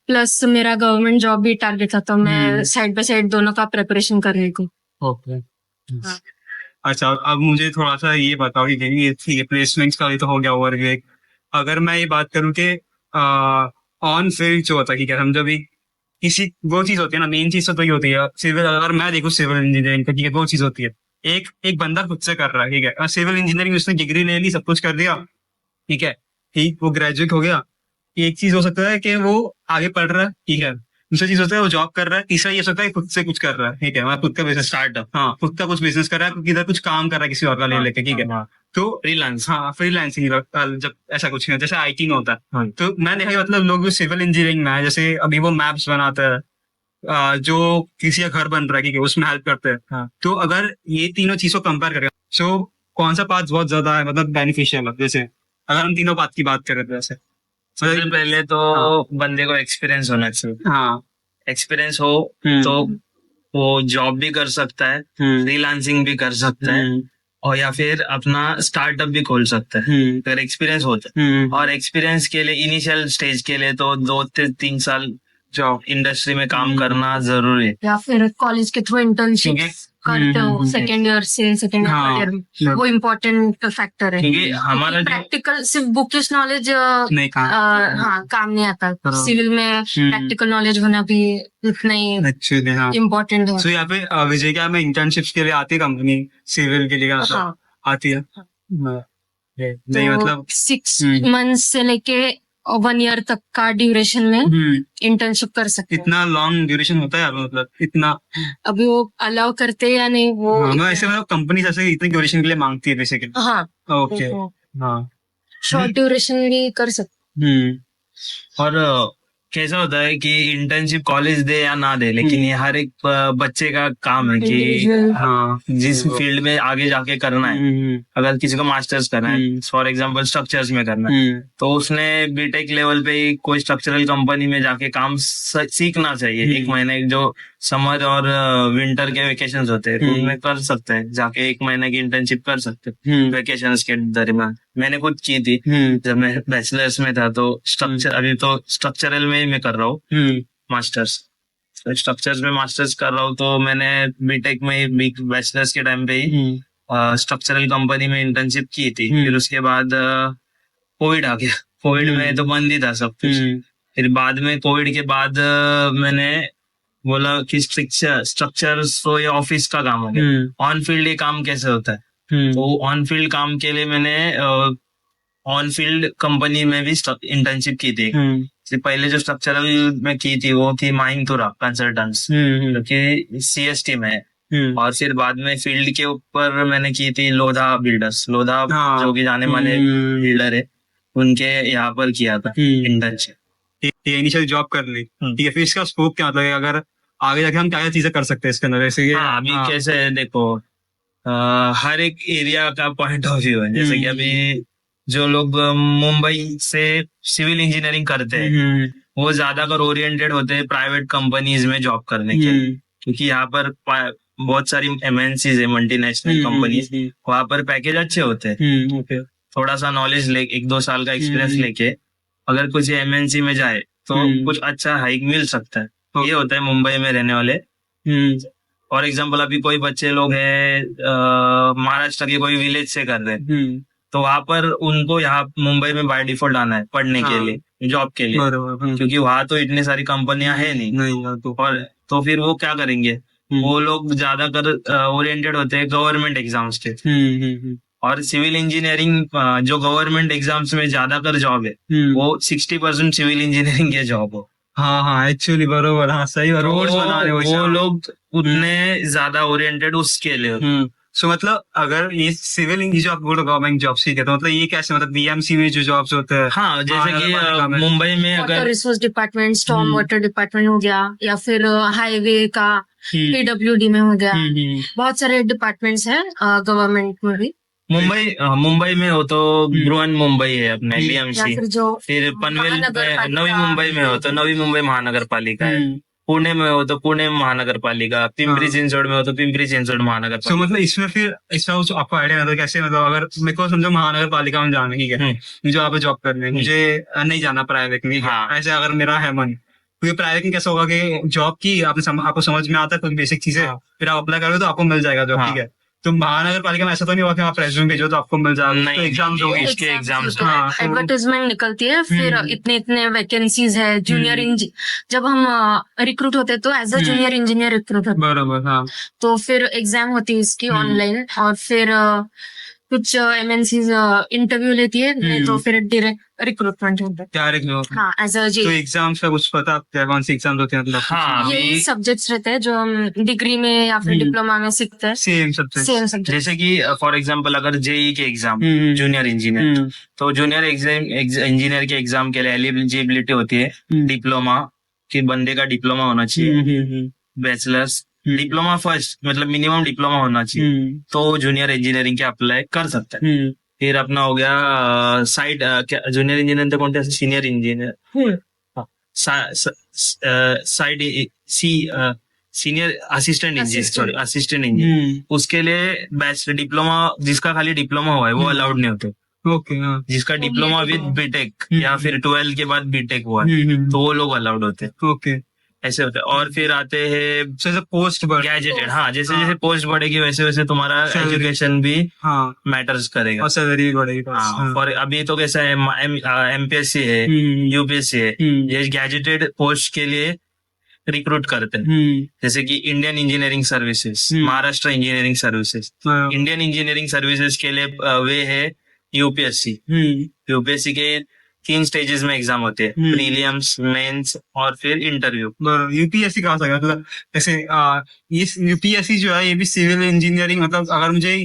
Speaker 2: प्लस मेरा गवर्नमेंट जॉब भी टारगेट था, तो मैं साइड बाय साइड दोनों का प्रिपरेशन कर रही हूँ।
Speaker 1: ओके। अच्छा अब मुझे थोड़ा सा ये बताओ कि ठीक है प्लेसमेंट्स का तो हो गया ओवरव्यू। अगर मैं ये बात करूँ कि ऑन फील्ड जो होता है, क्या समझो भी किसी वो चीज होती है ना, मेन चीज तो ये होती है सिविल। अगर मैं देखूँ सिविल इंजीनियरिंग का, ठीक है वो चीज होती है एक बंदा खुद से कर रहा है, ठीक है सिविल इंजीनियरिंग उसने डिग्री ले ली, सब कुछ कर दिया, ठीक है ठीक वो ग्रेजुएट हो गया। एक चीज हो सकता है कि वो आगे पढ़ रहा है, ठीक है, दूसरा चीज होता है वो जॉब कर रहा है, तीसरा ये सकता है खुद से कुछ कर रहा है, ठीक है मैं खुद का बिजनेस स्टार्टअप, हाँ खुद का कुछ बिजनेस कर रहा है, इधर कुछ काम कर रहा है किसी और का ले लेके, ठीक है तो
Speaker 3: फ्रीलांस।
Speaker 1: हाँ फ्रीलांसिंग जब ऐसा कुछ नहीं होता, जैसे IT में होता है। तो मैं देखा मतलब लोग सिविल इंजीनियरिंग में है, जैसे अभी वो मैप्स बनाता है, जो किसी का घर बन रहा है, ठीक है उसमें हेल्प करते हैं। तो अगर ये तीनों चीजों को कंपेयर करें तो कौन सा पाथ बहुत ज्यादा है मतलब बेनिफिशियल है? जैसे अगर हम तीनों पाथ की बात करें तो ऐसे
Speaker 3: सबसे पहले तो बंदे को एक्सपीरियंस होना चाहिए।
Speaker 1: हाँ
Speaker 3: एक्सपीरियंस हो तो वो जॉब भी कर सकता है, फ्रीलांसिंग भी कर सकता है, और या फिर अपना स्टार्टअप भी खोल सकता है अगर एक्सपीरियंस होता है। और एक्सपीरियंस के लिए इनिशियल स्टेज के लिए तो 2 से 3 साल जॉब इंडस्ट्री में काम करना जरूरी है,
Speaker 2: या फिर कॉलेज के थ्रू इंटर्नशिप करते हो सेकेंड ईयर वो इम्पोर्टेंट फैक्टर है,
Speaker 3: क्योंकि हमारा
Speaker 2: प्रैक्टिकल सिर्फ बुकिश नॉलेज
Speaker 1: नहीं
Speaker 2: हाँ काम नहीं आता, सिविल में प्रैक्टिकल नॉलेज होना भी उतना ही इम्पोर्टेंट है।
Speaker 1: तो यहाँ पे विजय क्या में इंटर्नशिप्स के लिए आती है कंपनी सिविल के लिए? आती है नहीं मतलब
Speaker 2: 6 months से लेके 1 year तक का ड्यूरेशन में इंटर्नशिप कर सकते हैं।
Speaker 1: इतना लॉन्ग ड्यूरेशन होता है मतलब इतना?
Speaker 2: अभी वो अलाउ करते हैं या नहीं वो
Speaker 1: ऐसे मतलब कंपनी जैसे इतनी ड्यूरेशन के लिए मांगती है बेसिकली?
Speaker 2: हाँ
Speaker 1: ओके हाँ
Speaker 2: शॉर्ट ड्यूरेशन भी कर सकते।
Speaker 3: और कैसा होता है कि इंटर्नशिप कॉलेज दे या ना दे, लेकिन ये हर एक बच्चे का काम है कि
Speaker 2: Individual.
Speaker 3: हाँ जिस फील्ड में आगे जाके करना है, अगर किसी को मास्टर्स करना है फॉर एग्जांपल स्ट्रक्चर्स में करना है, तो उसने बीटेक लेवल पे ही कोई स्ट्रक्चरल कंपनी में जाके काम सीखना चाहिए। एक महीने जो समर और विंटर के वेकेशंस होते हैं तो उनमें कर सकते हैं, जाके एक महीने की इंटर्नशिप कर सकते हैं वेकेशंस के दरमियान। मैंने खुद की थी जब मैं बैचलर्स में था, तो स्ट्रक्चर अभी तो स्ट्रक्चरल में ही मैं कर रहा हूँ मास्टर्स, स्ट्रक्चर्स में मास्टर्स कर रहा हूँ। तो मैंने बीटेक में बैचलर्स के टाइम पे ही स्ट्रक्चरल कंपनी में इंटर्नशिप की थी। फिर उसके बाद कोविड आ गया, कोविड में तो बंद ही था सब कुछ। फिर बाद में कोविड के बाद मैंने बोला कि स्ट्रक्चर तो ये ऑफिस का काम हो गया, ऑन फील्ड ये काम कैसे होता है। तो ऑन फील्ड काम के लिए मैंने ऑन फील्ड कंपनी में भी इंटर्नशिप की थी। पहले जो स्ट्रक्चरल में की थी वो थी माहिंदुरा कंसल्टेंट्स, जो कि सीएसटी में है। और फिर बाद में फील्ड के ऊपर मैंने की थी लोधा बिल्डर्स, लोधा जो कि जाने माने बिल्डर है, उनके यहाँ पर किया था इंटर्नशिप।
Speaker 1: इनिशियल जॉब कर ली, ठीक है, फिर इसका स्कोप क्या मतलब है, अगर आगे जाके हम क्या क्या चीजें कर सकते हैं इसके अंदर, जैसे
Speaker 3: अभी कैसे है देखो, हर एक एरिया का पॉइंट ऑफ व्यू है। जैसे कि अभी जो लोग मुंबई से सिविल इंजीनियरिंग करते हैं वो ज्यादातर ओरिएंटेड होते हैं प्राइवेट कंपनीज में जॉब करने के, क्योंकि यहाँ पर बहुत सारी एमएनसीज है, मल्टीनेशनल कंपनीज, वहां पर पैकेज अच्छे होते हैं। थोड़ा सा नॉलेज ले, 1-2 साल का एक्सपीरियंस लेके अगर कुछ एमएनसी में जाए तो कुछ अच्छा हाइक मिल सकता है। ये होता है मुंबई में रहने वाले। फॉर एग्जाम्पल अभी कोई बच्चे लोग हैं महाराष्ट्र के कोई विलेज से कर रहे हैं, तो वहां पर उनको यहाँ मुंबई में बाय डिफॉल्ट आना है पढ़ने के लिए, जॉब के लिए, क्योंकि वहां तो इतनी सारी कंपनियां है नहीं। और तो फिर वो क्या करेंगे, वो लोग ज्यादातर ओरिएंटेड होते हैं गवर्नमेंट एग्जाम्स के। और सिविल इंजीनियरिंग जो गवर्नमेंट एग्जाम्स में ज्यादातर जॉब है वो 60% सिविल इंजीनियरिंग के जॉब हो।
Speaker 1: हाँ एक्चुअली बरोबर, हाँ सही, रोड्स बनाने
Speaker 3: वो लोग उतने ज्यादा ओरिएंटेड उसके लिए।
Speaker 1: सो मतलब अगर ये सिविल जो आप बोलो गवर्नमेंट जॉब्स, ठीक है, तो मतलब ये कैसे, मतलब बीएमसी में जो जॉब्स होते हैं,
Speaker 3: हाँ जैसे कि मुंबई में अगर
Speaker 2: resource department, storm water department हो गया, या फिर हाईवे का पीडब्ल्यूडी में हो गया, बहुत सारे डिपार्टमेंट्स हैं गवर्नमेंट में भी।
Speaker 3: मुंबई में हो तो ब्रुअन मुंबई है अपने बीएमसी, फिर पनवेल नवी मुंबई में हो तो नवी मुंबई महानगर पालिका है, पुणे में हो तो पुणे महानगर पालिका, पिंपरी चिंचवड में हो तो पिंपरी चिंचवड महानगर पालिका।
Speaker 1: मतलब इसमें फिर इसका कुछ आपको आइडिया मतलब कैसे, मतलब अगर मेरे को समझो महानगर पालिका में जाना, ठीक है, मुझे वहाँ पे जॉब करनी है, मुझे नहीं जाना प्राइवेट में, ऐसे अगर मेरा है मन, क्योंकि प्राइवेट में कैसा होगा कि जॉब की आपको समझ में आता है कुछ बेसिक चीजें, फिर आप अप्लाई करोगे तो आपको मिल जाएगा जॉब, ठीक है। तो महानगर पालिका में ऐसा तो नहीं हुआ कि आप रेज्यूम भेजो तो आपको मिल जाएगा,
Speaker 3: नहीं,
Speaker 1: एग्जाम्स होंगे,
Speaker 3: इसके एग्जाम्स
Speaker 2: एडवर्टाइजमेंट निकलती है, फिर इतने वैकेंसीज है, जूनियर जब हम रिक्रूट होते हैं तो as a junior engineer recruit होते हैं,
Speaker 1: बराबर, हाँ।
Speaker 2: तो फिर एग्जाम होती है इसकी ऑनलाइन, और फिर कुछ एमएनसीज इंटरव्यू लेती है, नहीं तो फिर डायरेक्ट रिक्रूटमेंट होता है।
Speaker 1: डायरेक्ट,
Speaker 2: हाँ, एज अ
Speaker 1: तो एग्जाम्स का कुछ पता क्या, कौन सी एग्जाम्स होते हैं, मतलब
Speaker 3: हाँ,
Speaker 2: यही सब्जेक्ट्स रहते हैं जो हम डिग्री में या फिर डिप्लोमा में सीखते हैं,
Speaker 1: सेम सब्जेक्ट।
Speaker 3: जैसे कि फॉर एग्जांपल अगर जेई के एग्जाम जूनियर इंजीनियर, तो जूनियर इंजीनियर के एग्जाम के लिए एलिजिबिलिटी होती है डिप्लोमा, कि बंदे का डिप्लोमा होना चाहिए, बैचलर्स डिप्लोमा फर्स्ट, मतलब मिनिमम डिप्लोमा होना चाहिए, तो जूनियर इंजीनियरिंग के अप्लाई कर सकता है। फिर अपना हो गया साइड जूनियर इंजीनियर तो कौन थे, senior engineer, side senior assistant engineer, उसके लिए बैचलर डिप्लोमा, जिसका खाली डिप्लोमा हुआ है वो अलाउड नहीं होते।
Speaker 1: ओके,
Speaker 3: जिसका डिप्लोमा विद बीटेक या फिर 12 के बाद बीटेक हुआ है तो वो लोग अलाउड होते हैं।
Speaker 1: ओके,
Speaker 3: ऐसे होता है। और फिर आते हैं
Speaker 1: जैसे पोस्ट
Speaker 3: गैजेटेड, हाँ जैसे जैसे पोस्ट बढ़ेगी वैसे वैसे तुम्हारा एजुकेशन भी मैटर्स करेगा,
Speaker 1: और सैलरी भी बढ़ेगी।
Speaker 3: और अभी तो कैसा है, एमपीएससी है, यूपीएससी है, ये गैजेटेड पोस्ट के लिए रिक्रूट करते हैं। जैसे कि Indian engineering services, Maharashtra engineering services, Indian engineering services के लिए वे है यूपीएससी। यूपीएससी के 3 स्टेजेस में एग्जाम होते हैं, प्रीलिम्स, मेंस और फिर इंटरव्यू।
Speaker 1: यूपीएससी कहाँ से, मतलब जैसे ये यूपीएससी जो है ये भी सिविल इंजीनियरिंग, मतलब अगर मुझे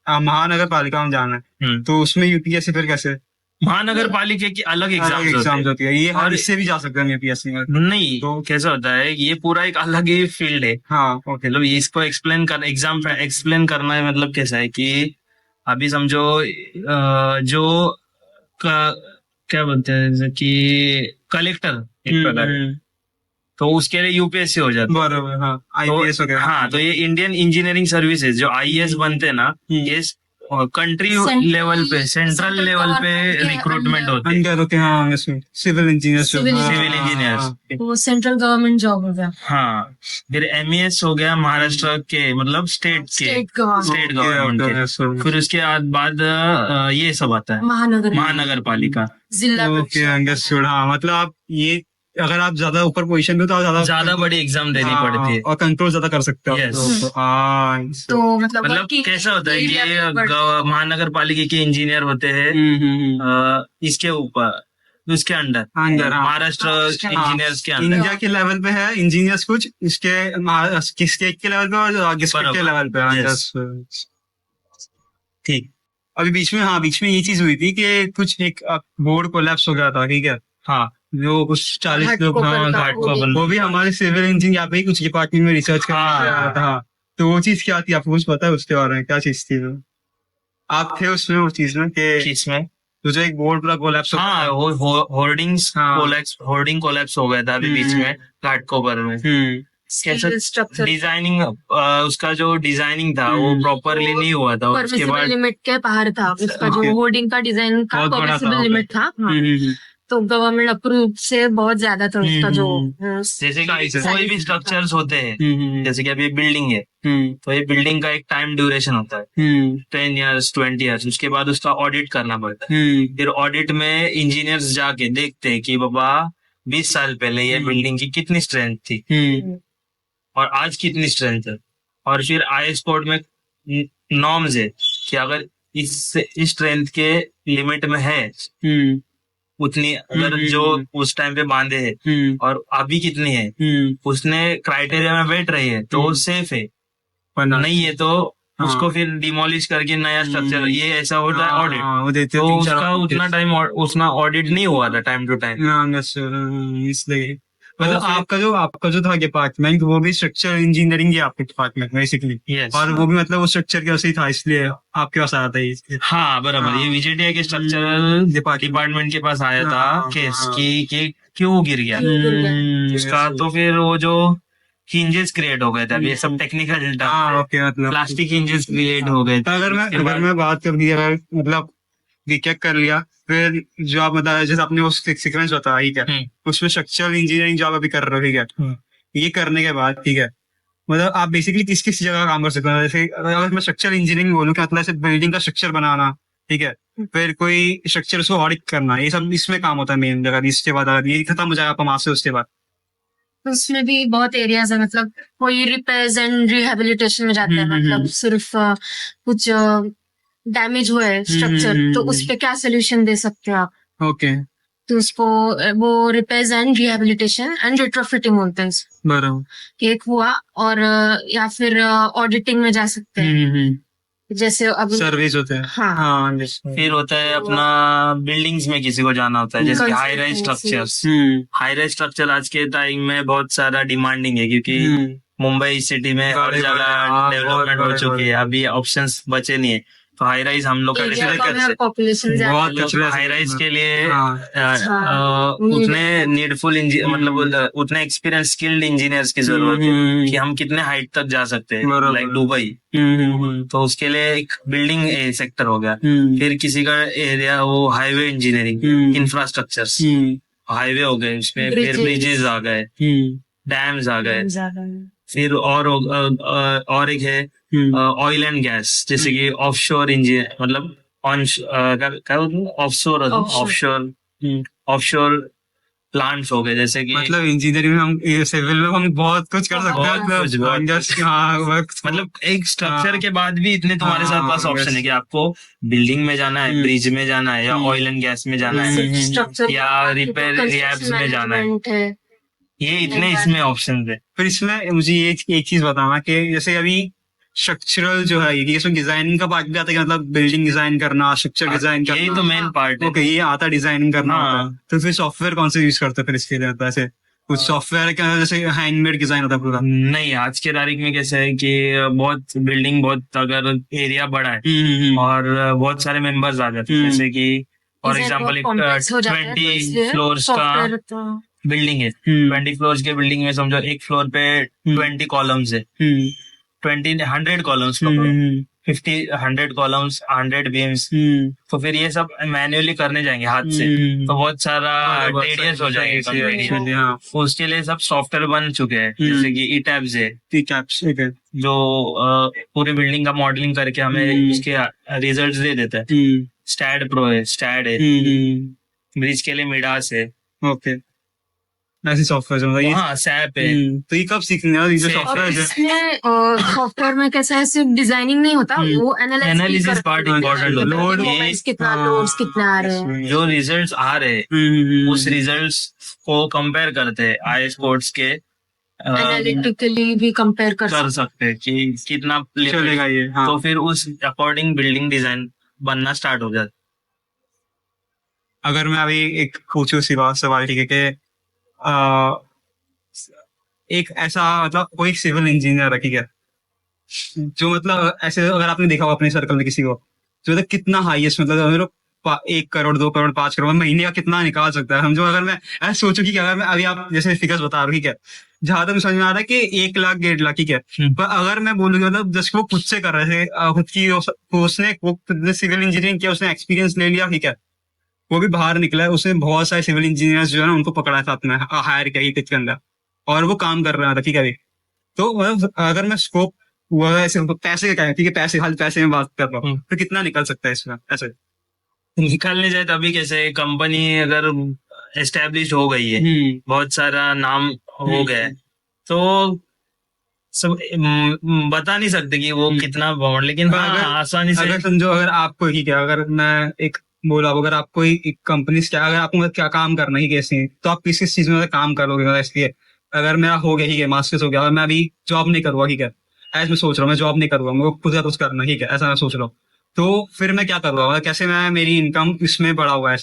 Speaker 1: महानगर पालिका में जाना है तो उसमें यूपीएससी फिर कैसे?
Speaker 3: महानगर पालिका की अलग
Speaker 1: एग्जाम्स
Speaker 3: एग्जाम्स
Speaker 1: होती है ये,
Speaker 3: और-
Speaker 1: और इससे भी जा सकते हैं यूपीएससी में।
Speaker 3: नहीं, तो कैसा होता है, ये पूरा एक अलग ही फील्ड है।
Speaker 1: हाँ ओके।
Speaker 3: मतलब इसको एग्जाम पे एक्सप्लेन करना है, मतलब कैसा है कि अभी समझो जो क्या बोलते हैं, जैसे कि कलेक्टर एक प्रकार है, तो उसके लिए यूपीएससी हो जाता है।
Speaker 1: बराबर, हाँ आईपीएस
Speaker 3: तो
Speaker 1: वगैरह।
Speaker 3: हाँ, तो ये इंडियन इंजीनियरिंग सर्विसेज जो आईएएस बनते हैं ना, ये कंट्री लेवल पे, सेंट्रल लेवल पे रिक्रूटमेंट होते हैं।
Speaker 1: अंदर होते हैं, हाँ इसमें civil engineer,
Speaker 2: Civil
Speaker 3: Civil engineers।
Speaker 2: वो सेंट्रल गवर्नमेंट जॉब हो गया।
Speaker 3: हाँ, फिर एमईएस हो गया महाराष्ट्र के, मतलब स्टेट गवर्नमेंट के। फिर उसके बाद ये सब आता है, महानगर पालिका।
Speaker 2: जिला
Speaker 1: ओके अंडरस्टूड। हाँ मतलब आप ये, अगर आप ज्यादा ऊपर पोजीशन पे हो तो आप
Speaker 3: ज्यादा बड़ी एग्जाम देनी
Speaker 1: हाँ,
Speaker 3: पड़ती है।
Speaker 1: और कंट्रोल ज्यादा कर सकते हो आप
Speaker 3: Yes।
Speaker 1: लोगों को। हाँ
Speaker 2: तो मतलब
Speaker 3: मतलब
Speaker 2: working
Speaker 3: कैसा होता है कि
Speaker 2: area
Speaker 3: ये
Speaker 2: भी बढ़-
Speaker 3: महानगर पालिका के इंजीनियर होते हैं इसके ऊपर, उसके अंडर
Speaker 1: अंदर, हाँ।
Speaker 3: महाराष्ट्र इंजीनियर्स के अंडर।
Speaker 1: इंडिया के लेवल पे है इंजीनियर्स कुछ, इसके स्टेट के लेवल पे और डिस्ट्रिक्ट के
Speaker 3: बराबर।
Speaker 1: लेवल पे। हाँ,
Speaker 3: Yes।
Speaker 1: yes। ठीक। अभी बीच में ये चीज हुई थी कि कुछ एक बोर्ड कोलैप्स हो गया था, ठीक है। हाँ, जो कुछ 40 लोग,
Speaker 2: घाटकोपर का,
Speaker 1: वो भी हमारे सिविल इंजीनियर यहाँ पे ही कुछ डिपार्टमेंट में रिसर्च करने आया था। हाँ, तो वो चीज क्या थी, आपको कुछ पता है उसके बारे में, क्या चीज थी वो? आप थे उसमें, उस चीज में कि
Speaker 3: इसमें
Speaker 1: तो जो एक बोर्ड पूरा कोलैप्स हो
Speaker 3: हाँ, होर्डिंग्स होर्डिंग कोलैप्स हो गया था अभी बीच में घाटकोपर में। कैसा
Speaker 2: स्ट्रक्चर
Speaker 3: डिजाइनिंग, उसका जो डिजाइनिंग था वो प्रॉपरली नहीं हुआ था। उसके
Speaker 2: परमिसिबल
Speaker 3: बाद
Speaker 2: लिमिट के बाहर था उसका, जो
Speaker 1: Okay।
Speaker 2: होर्डिंग का डिजाइन का
Speaker 1: बहुत बड़ा था,
Speaker 2: परमिसिबल
Speaker 1: okay।
Speaker 2: लिमिट था। हाँ। तो गवर्नमेंट अप्रूव से बहुत ज्यादा था उसका जो
Speaker 3: जैसे कि
Speaker 1: Size-
Speaker 3: कोई भी स्ट्रक्चर्स होते हैं, जैसे कि अभी बिल्डिंग है, तो ये बिल्डिंग का एक टाइम ड्यूरेशन होता है 10 years 20 years। उसके बाद उसका ऑडिट करना पड़ता है। फिर ऑडिट में इंजीनियर्स जाके देखते हैं कि बाबा 20 साल पहले ये बिल्डिंग की कितनी स्ट्रेंथ थी और आज कितनी स्ट्रेंथ है। और फिर आईएस कोड में नॉर्म्स है कि अगर इस स्ट्रेंथ के लिमिट में है उतनी, अगर जो उस टाइम पे बांधे है और अभी कितनी है, उसने क्राइटेरिया में बैठ रही है तो वो सेफ है, नहीं है तो उसको फिर डिमोलिश करके नया स्ट्रक्चर, ये ऐसा होता है ऑडिट। तो उसका उतना टाइम, उसना ऑडिट नहीं हुआ था टाइम टू टाइम।
Speaker 1: इसलिए मतलब आपका जो था डिपार्टमेंट, वो भी स्ट्रक्चर इंजीनियरिंग है आपके डिपार्टमेंट बेसिकली।
Speaker 3: Yes।
Speaker 1: और वो भी मतलब वो स्ट्रक्चर के वैसे ही था, इसलिए आपके पास आया था ये।
Speaker 3: हाँ बराबर, ये विजेटीआई के स्ट्रक्चरल डिपार्टमेंट के पास आया था केस कि क्यों गिर गया उसका। तो फिर वो जो हिंजेस क्रिएट हो गए थे, अभी ये सब टेक्निकल
Speaker 1: ओके, मतलब
Speaker 3: प्लास्टिक हिंजेस क्रिएट हो गए थे।
Speaker 1: अगर मैं बात कर दी, अगर मतलब बीटेक कर लिया, फिर जो आप मतलब जैसे आपने वो सीक्वेंस बताया, ठीक है, उसमें स्ट्रक्चरल इंजीनियरिंग जो आप अभी कर रहे हो, ठीक है, ये करने के बाद, ठीक है, मतलब आप बेसिकली किस किस जगह काम कर सकते हो। जैसे अगर मैं स्ट्रक्चरल इंजीनियरिंग बोलूँ कि मतलब ऐसे बिल्डिंग का स्ट्रक्चर बनाना, ठीक है, फिर कोई स्ट्रक्चर उसको ऑडिट करना, ये सब इसमें काम होता है मेन जगह। इसके बाद अगर ये खत्म हो जाएगा आपका मास्टर, उसके बाद
Speaker 2: उसमें भी बहुत एरियाज है, मतलब कोई रिपेयर्स एंड रिहेबिलिटेशन में जाता है, मतलब सिर्फ कुछ डैमेज हुआ है स्ट्रक्चर, तो उस पे क्या सोल्यूशन दे सकते हो आप।
Speaker 1: ओके,
Speaker 2: तो उसको वो repairs and rehabilitation and retrofitting बोलते हैं।
Speaker 1: बराबर।
Speaker 2: एक हुआ, और या फिर ऑडिटिंग में जा सकते हैं, जैसे अब
Speaker 1: सर्विस होते हैं।
Speaker 2: हाँ।
Speaker 3: फिर होता है अपना बिल्डिंग्स में किसी को जाना होता है, जैसे high rise structures. High rise structure आज के टाइम में बहुत सारा डिमांडिंग है, क्योंकि मुंबई सिटी में हर जगह डेवलपमेंट हो चुकी है, अभी ऑप्शंस बचे नहीं है। तो हाई राइज हम लोग
Speaker 2: पॉपुलेशन
Speaker 3: हाई राइज के लिए उतने नीडफुल मतलब उतने एक्सपीरियंस स्किल्ड इंजीनियर्स की जरूरत है कि हम कितने हाइट तक जा सकते हैं, लाइक दुबई। तो उसके लिए एक बिल्डिंग सेक्टर हो गया। फिर किसी का एरिया वो हाईवे इंजीनियरिंग, इंफ्रास्ट्रक्चर्स, हाईवे हो गए, उसमें फिर ब्रिजेस आ गए, डैम्स आ गए। फिर और एक है ऑयल एंड गैस, जैसे कि ऑफशोर इंजीनियर, मतलब ऑफशोर प्लांट्स हो गए, जैसे कि
Speaker 1: मतलब इंजीनियरिंग में हम सिविल में हम बहुत कुछ कर सकते हैं।
Speaker 3: मतलब एक स्ट्रक्चर के बाद भी इतने तुम्हारे साथ पास ऑप्शन है कि आपको बिल्डिंग में जाना है, ब्रिज में जाना है, या ऑयल एंड गैस में जाना है, या रिपेयर रिहैब्स में जाना है। ये इतने इसमें ऑप्शन है।
Speaker 1: फिर इसमें मुझे ये एक चीज बताना कि जैसे अभी स्ट्रक्चरल जो है ये इसमें डिजाइनिंग का पार्ट भी आता है कि मतलब बिल्डिंग डिजाइन करना, स्ट्रक्चर डिजाइन
Speaker 3: यही
Speaker 1: करना।
Speaker 3: तो मेन पार्ट है।
Speaker 1: ओके, ये आता है डिजाइनिंग करना
Speaker 3: हाँ।
Speaker 1: होता है। तो फिर सॉफ्टवेयर कौन से यूज करते हैं फिर इसके लिए? ऐसे कुछ सॉफ्टवेयर का जैसे हैंडमेड डिजाइन होता है पूरा?
Speaker 3: नहीं, आज के तारीख में कैसा है कि बहुत बिल्डिंग, बहुत अगर एरिया बड़ा है और बहुत सारे मेंबर्स आ जाते हैं, जैसे कि फॉर
Speaker 2: Design
Speaker 3: एग्जांपल
Speaker 2: बहुत
Speaker 3: एक
Speaker 2: complex हो जाता है, तो
Speaker 3: 20
Speaker 2: इसलिए
Speaker 3: फ्लोर्स का
Speaker 2: software तो
Speaker 3: बिल्डिंग है, 20 फ्लोर्स के बिल्डिंग में समझो एक फ्लोर पे 20 कॉलम्स है, 100 कॉलम्स, 50 100 कॉलम्स, 100 बीम्स, तो फिर ये सब मैन्युअली करने जाएंगे हाथ से, तो बहुत सारा टेडियस हो जाएगा।
Speaker 1: हाँ,
Speaker 3: उसके लिए सब सॉफ्टवेयर बन चुके हैं, जैसे कि ई टैब्स है,
Speaker 1: ठीक है।
Speaker 3: जो पूरी बिल्डिंग का मॉडलिंग करके हमें उसके रिजल्ट्स दे देता है। स्टैड प्रो है, स्टैड है, ब्रिज के लिए मिडास है,
Speaker 1: ओके, ऐसी सॉफ्टवेयर जो ये।
Speaker 3: हाँ सैप है।
Speaker 1: तो ये कब सीखेंगे यार, ये जो
Speaker 3: Safe
Speaker 2: और
Speaker 1: सॉफ्टवेयर है?
Speaker 2: इसमें सॉफ्टवेयर में कैसा है, सिर्फ डिजाइनिंग नहीं होता, वो
Speaker 3: एनालिसिस पार्ट इम्पोर्टेंट होता है।
Speaker 1: लोड
Speaker 3: ये
Speaker 2: कितना लोड्स कितना आ रहे हैं।
Speaker 3: जो रिजल्ट्स आ रहे हैं उस रिजल्ट्स को कंपेयर करते हैं आई स्पोर्ट्स के,
Speaker 2: एनालिटिकली भी कंपेयर
Speaker 3: कर सकते हैं कि कितना
Speaker 1: चलेगा ये। हाँ।
Speaker 3: तो फिर उस अकॉर्डिंग बिल्डिंग डिजाइन बनना स्टार्ट हो जाता।
Speaker 1: अगर मैं अभी एक पूछूं सवाल, ठीक है, कि आ, एक ऐसा मतलब कोई सिविल इंजीनियर है, ठीक है, जो मतलब ऐसे अगर आपने देखा हो अपने सर्कल में किसी को, जो मतलब कितना हाईएस्ट मतलब 1 करोड़ 2 करोड़ 5 करोड़ महीने का कितना निकाल सकता है, समझो। अगर मैं ऐसा सोचूं कि अगर मैं अभी आप जैसे फिगर्स बता रहे हो, ठीक है, जहां तक समझ में आ रहा है कि 1 लाख 1.5 लाख, ठीक है, पर अगर मैं बोलूँ मतलब जस्ट वो खुद से कर रहे थे, खुद की उसने सिविल इंजीनियरिंग किया, उसने एक्सपीरियंस ले लिया, ठीक है, वो भी बाहर निकला है, उसने बहुत सारे सिविल इंजीनियर्स जो है ना उनको पकड़ा था अपने हायर किया के अंदर, और वो काम कर रहा था, ठीक है भाई। तो मतलब अगर मैं स्कोप ऐसे पैसे का क्या है, ठीक है, पैसे खाली पैसे में बात कर रहा हूँ, तो कितना निकल सकता है इसमें ऐसे?
Speaker 3: निकालने जाए तभी कैसे, कंपनी अगर एस्टेब्लिश हो गई है, बहुत सारा नाम हो गया है, तो सब बता नहीं सकते कि वो कितना बाउंड, लेकिन हाँ,
Speaker 1: अगर
Speaker 3: आसानी से
Speaker 1: अगर समझो, अगर आपको ठीक है, अगर मैं एक बोला, अगर आपको एक कंपनी से अगर आपको मतलब क्या काम करना ही कैसे, तो आप किस किस चीज में मतलब काम करोगे? मतलब इसलिए अगर मेरा हो गया, ठीक है, मास्टर्स हो गया, और मैं अभी जॉब नहीं करूँगा, ठीक है, ऐसा मैं सोच रहा हूँ, मैं जॉब नहीं करूँगा, मुझे खुद का कुछ करना, ठीक है, ऐसा मैं सोच रहा हूँ, तो फिर मैं क्या करूँगा? मतलब कैसे मैं मेरी इनकम इसमें बढ़ा हुआ है,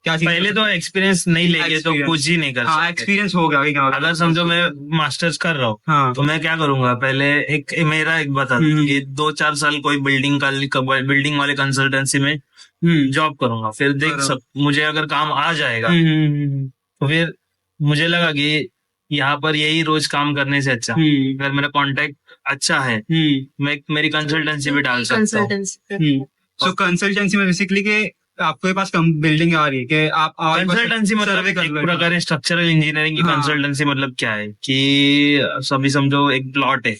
Speaker 1: क्या चीज?
Speaker 3: पहले तो एक्सपीरियंस नहीं लेके तो कुछ ही नहीं कर
Speaker 1: हाँ,
Speaker 3: सकते।
Speaker 1: एक्सपीरियंस हो गया, ठीक है।
Speaker 3: अगर समझो मैं मास्टर्स कर रहा हूँ,
Speaker 1: हाँ।
Speaker 3: तो मैं क्या करूंगा, पहले मेरा एक बता कि 2-4 साल कोई बिल्डिंग वाले कंसल्टेंसी में जॉब करूंगा, फिर मुझे अगर काम आ जाएगा, तो फिर मुझे लगा कि यहाँ पर यही रोज काम करने से अच्छा, अगर मेरा कॉन्टेक्ट अच्छा है, मैं मेरी कंसल्टेंसी भी डाल सकता हूँ।
Speaker 1: सो कंसल्टेंसी में बेसिकली कि आपके पास बिल्डिंग आ रही है कि आप
Speaker 3: कंसल्टेंसी मतलब एक प्रकार स्ट्रक्चरल इंजीनियरिंग की कंसल्टेंसी मतलब क्या है कि सभी समझो एक प्लॉट है,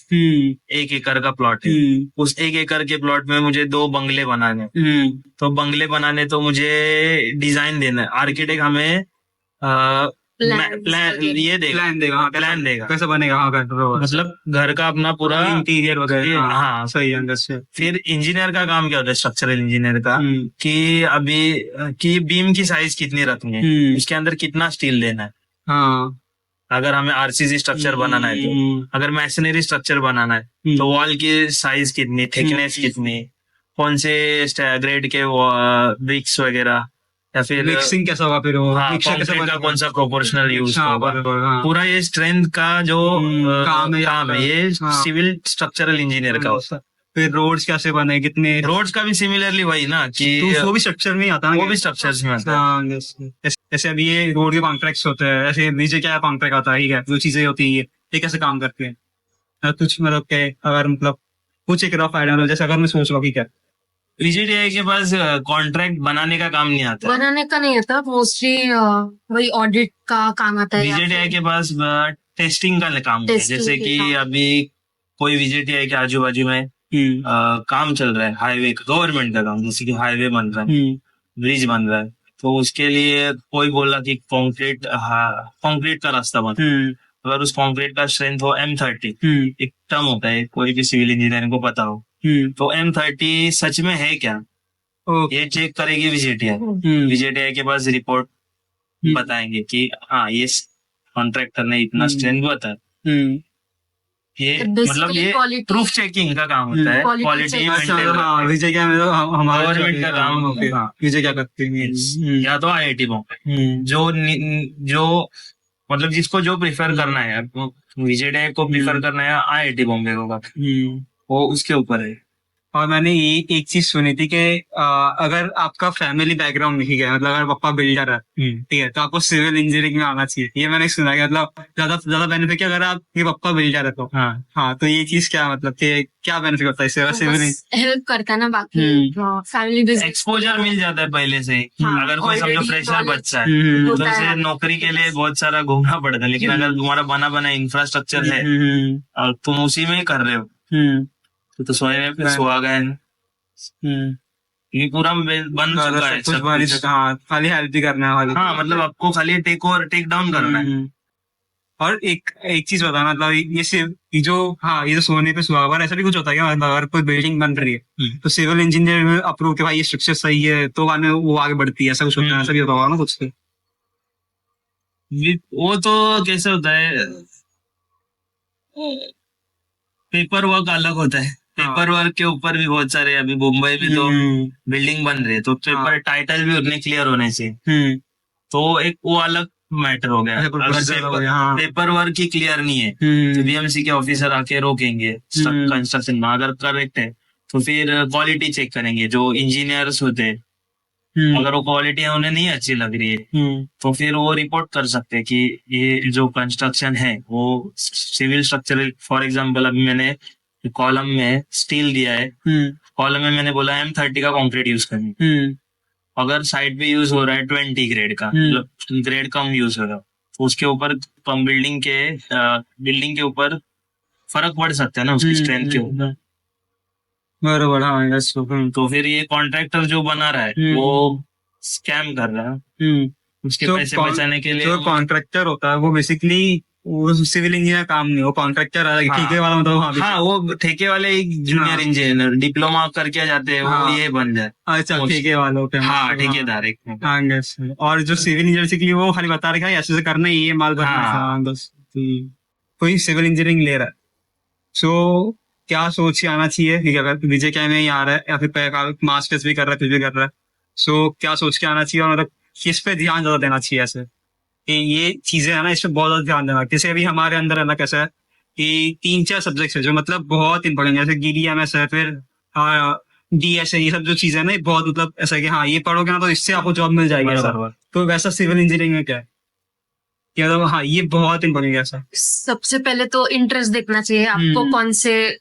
Speaker 3: 1 एकड़ का प्लॉट है, उस 1 एकड़ के प्लॉट में मुझे 2 बंगले बनाने, तो बंगले बनाने तो मुझे डिजाइन देना है, आर्किटेक्ट हमें प्लान देगा
Speaker 1: कैसे बनेगा, हाँ,
Speaker 3: मतलब घर का अपना पूरा
Speaker 1: इंटीरियर वगैरह।
Speaker 3: हाँ
Speaker 1: सही है।
Speaker 3: फिर इंजीनियर का काम क्या होता है, स्ट्रक्चरल इंजीनियर का, कि अभी कि बीम की साइज कितनी रखनी है, इसके अंदर कितना स्टील देना है,
Speaker 1: हाँ,
Speaker 3: अगर हमें आरसीसी स्ट्रक्चर बनाना है, तो अगर मैसनरी स्ट्रक्चर बनाना है तो वॉल की साइज कितनी, थिकनेस कितनी, कौन से ग्रेड के ब्रिक्स वगैरह, या फिर
Speaker 1: मिक्सिंग कैसा होगा, फिर
Speaker 3: कंक्रीट का कौन सा प्रोपोर्शनल यूज होगा, पूरा ये स्ट्रेंथ का जो काम है ये सिविल स्ट्रक्चरल इंजीनियर का होता है।
Speaker 1: फिर रोड्स कैसे बने, कितने
Speaker 3: रोड्स का भी सिमिलरली वही ना कि
Speaker 1: वो भी स्ट्रक्चर में आता है,
Speaker 3: वो भी स्ट्रक्चर्स में आता है।
Speaker 1: जैसे अभी ये रोड के कॉन्ट्रैक्ट्स होते हैं, ऐसे नीचे क्या कॉन्ट्रैक्ट आता है, ठीक है, जो चीजें होती है ये कैसे काम करते हैं, कुछ मतलब क्या, अगर मतलब कुछ एक रफ आइडिया, जैसे अगर मैं सोच रहा हूँ कि क्या
Speaker 3: VJTI के पास कॉन्ट्रैक्ट बनाने का काम नहीं आता,
Speaker 2: बनाने का नहीं आता, मोस्टली वही ऑडिट का काम आता है।
Speaker 3: VJTI के पास टेस्टिंग का काम होता है, जैसे कि अभी कोई VJTI के आजू बाजू में काम चल रहा है, हाईवे का, गवर्नमेंट का काम, जैसे कि हाईवे बन रहा है, ब्रिज बन रहा है, तो उसके लिए कोई बोला कि कंक्रीट का रास्ता बन, अगर उस कंक्रीट का स्ट्रेंथ हो M30, एक टर्म होता है, कोई भी सिविल इंजीनियरिंग को पता हो, तो M30 सच में है क्या, ये चेक करेगी VJTI के पास रिपोर्ट बताएंगे कि हाँ ये कॉन्ट्रैक्टर ने इतना स्ट्रेंथ बताया, ये
Speaker 2: Basically
Speaker 3: मतलब ये
Speaker 2: quality-
Speaker 3: प्रूफ चेकिंग का काम होता है,
Speaker 2: Quality
Speaker 3: क्वालिटी
Speaker 2: check-
Speaker 1: अच्छा हाँ विजय क्या मतलब हमारा
Speaker 3: गवर्नमेंट का काम
Speaker 1: ओके
Speaker 3: हाँ।
Speaker 1: विजय क्या करते हैं
Speaker 3: या तो IIT बॉम्बे, जो मतलब जिसको जो प्रिफर करना है, आपको विजय को प्रिफर करना है IIT बॉम्बे को, वो उसके ऊपर है।
Speaker 1: और मैंने ये एक चीज सुनी थी कि अगर आपका फैमिली बैकग्राउंड नहीं है, मतलब अगर पापा बिल्डर है ठीक है, तो आपको सिविल इंजीनियरिंग में आना चाहिए। ये मैंने सुना है, मतलब ज्यादा बेनिफिट है अगर आपके पापा बिल्डर है तो। हाँ तो ये चीज क्या मतलब कि क्या बेनिफिट होता है इससे, सिविल
Speaker 2: हेल्प करता है ना बाकी फैमिली बिजनेस।
Speaker 3: एक्सपोजर मिल जाता है पहले से ही।
Speaker 2: हाँ,
Speaker 3: अगर कोई समझो
Speaker 2: already
Speaker 3: फ्रेशर
Speaker 2: knowledge
Speaker 3: बच्चा है तो
Speaker 2: होता
Speaker 3: उसे
Speaker 2: है।
Speaker 3: नौकरी के लिए बहुत सारा घूमना पड़ता है, लेकिन अगर तुम्हारा बना इंफ्रास्ट्रक्चर है और तुम उसी में ही कर रहे हो तो सोए में फिर सुहागा है। ये पूरा बन चुका है सब कुछ।
Speaker 1: हाँ खाली हेल्प भी करना है खाली।
Speaker 3: हाँ मतलब आपको खाली टेक डाउन करना है।
Speaker 1: और एक चीज बताना, मतलब ये सिर्फ ये जो सोने पे सुहागा, ऐसा भी कुछ होता है क्या? मतलब अगर कोई बिल्डिंग बन रही है तो सिविल इंजीनियर में अप्रूव के भाई ये स्ट्रक्चर सही है तो बाद में वो आगे बढ़ती है, ऐसा कुछ होता है? ऐसा भी होता होगा ना कुछ?
Speaker 3: वो तो कैसे होता है, पेपर वर्क अलग होता है। पेपर वर्क के ऊपर भी बहुत सारे, अभी मुंबई में तो बिल्डिंग बन रही है तो पेपर टाइटल भी उतने क्लियर होने चाहिए, तो एक वो अलग मैटर हो गया। अगर पेपर वर्क ही क्लियर नहीं है तो BMC के ऑफिसर आके रोकेंगे कंस्ट्रक्शन में। अगर करेक्ट है तो फिर क्वालिटी चेक करेंगे, जो इंजीनियर्स होते हैं। अगर वो क्वालिटी उन्हें नहीं अच्छी लग रही है तो फिर वो रिपोर्ट कर सकते हैं कि ये जो कंस्ट्रक्शन है वो सिविल स्ट्रक्चर, फॉर एग्जांपल अभी मैंने कॉलम में स्टील दिया है, कॉलम में मैंने बोला M30 का कंक्रीट यूज करनी, अगर साइड पे यूज हो रहा है 20 ग्रेड का, मतलब ग्रेड कम यूज हो रहा है, तो उसके ऊपर बिल्डिंग के ऊपर फर्क पड़ सकता है ना उसकी स्ट्रेंथ के ऊपर।
Speaker 1: बराबर हाँ।
Speaker 3: तो फिर ये कॉन्ट्रैक्टर जो बना रहा है वो स्कैम कर रहा है, उसके पैसे बचाने के लिए।
Speaker 1: जो कॉन्ट्रैक्टर होता है वो बेसिकली वो सिविल इंजीनियर काम नहीं, वो कॉन्ट्रैक्टर अलग ठेके वाला, मतलब
Speaker 3: हाँ वो ठेके वाले जूनियर इंजीनियर डिप्लोमा करके जाते हैं, वो ये बन जाए।
Speaker 1: अच्छा ठेके वालों पे,
Speaker 3: हाँ ठेकेदार एक।
Speaker 1: हाँ बस। और जो सिविल इंजीनियर के लिए वो खाली बता रखा है ऐसे ऐसे करना है, ये माल भरना है। हाँ बस। कोई सिविल इंजीनियरिंग ले रहा है सो क्या सोच के आना चाहिए कि अगर विजय क्या में ही आ रहा है या फिर मास्टर्स भी कर रहा है, कुछ भी कर रहा है, सो क्या सोच के आना चाहिए और मतलब किस पे ध्यान ज्यादा देना चाहिए? ऐसे कि ये चीजें है ना, इस पे बहुत ज्यादा ध्यान देना। जैसे अभी हमारे अंदर है ना कैसा है कि 3-4 सब्जेक्ट्स है जो मतलब बहुत इंपॉर्टेंट है, जैसे DDMS है, फिर DS है, ये सब जो चीजें है ना, ये बहुत मतलब ऐसा है कि हाँ ये पढ़ोगे ना तो इससे आपको जॉब मिल जाएगी ऐसा। तो वैसा सिविल इंजीनियरिंग में क्या है कि मतलब हाँ ये बहुत इंपॉर्टेंट है ऐसा? सबसे
Speaker 2: पहले तो इंटरेस्ट देखना चाहिए आपको, कौन से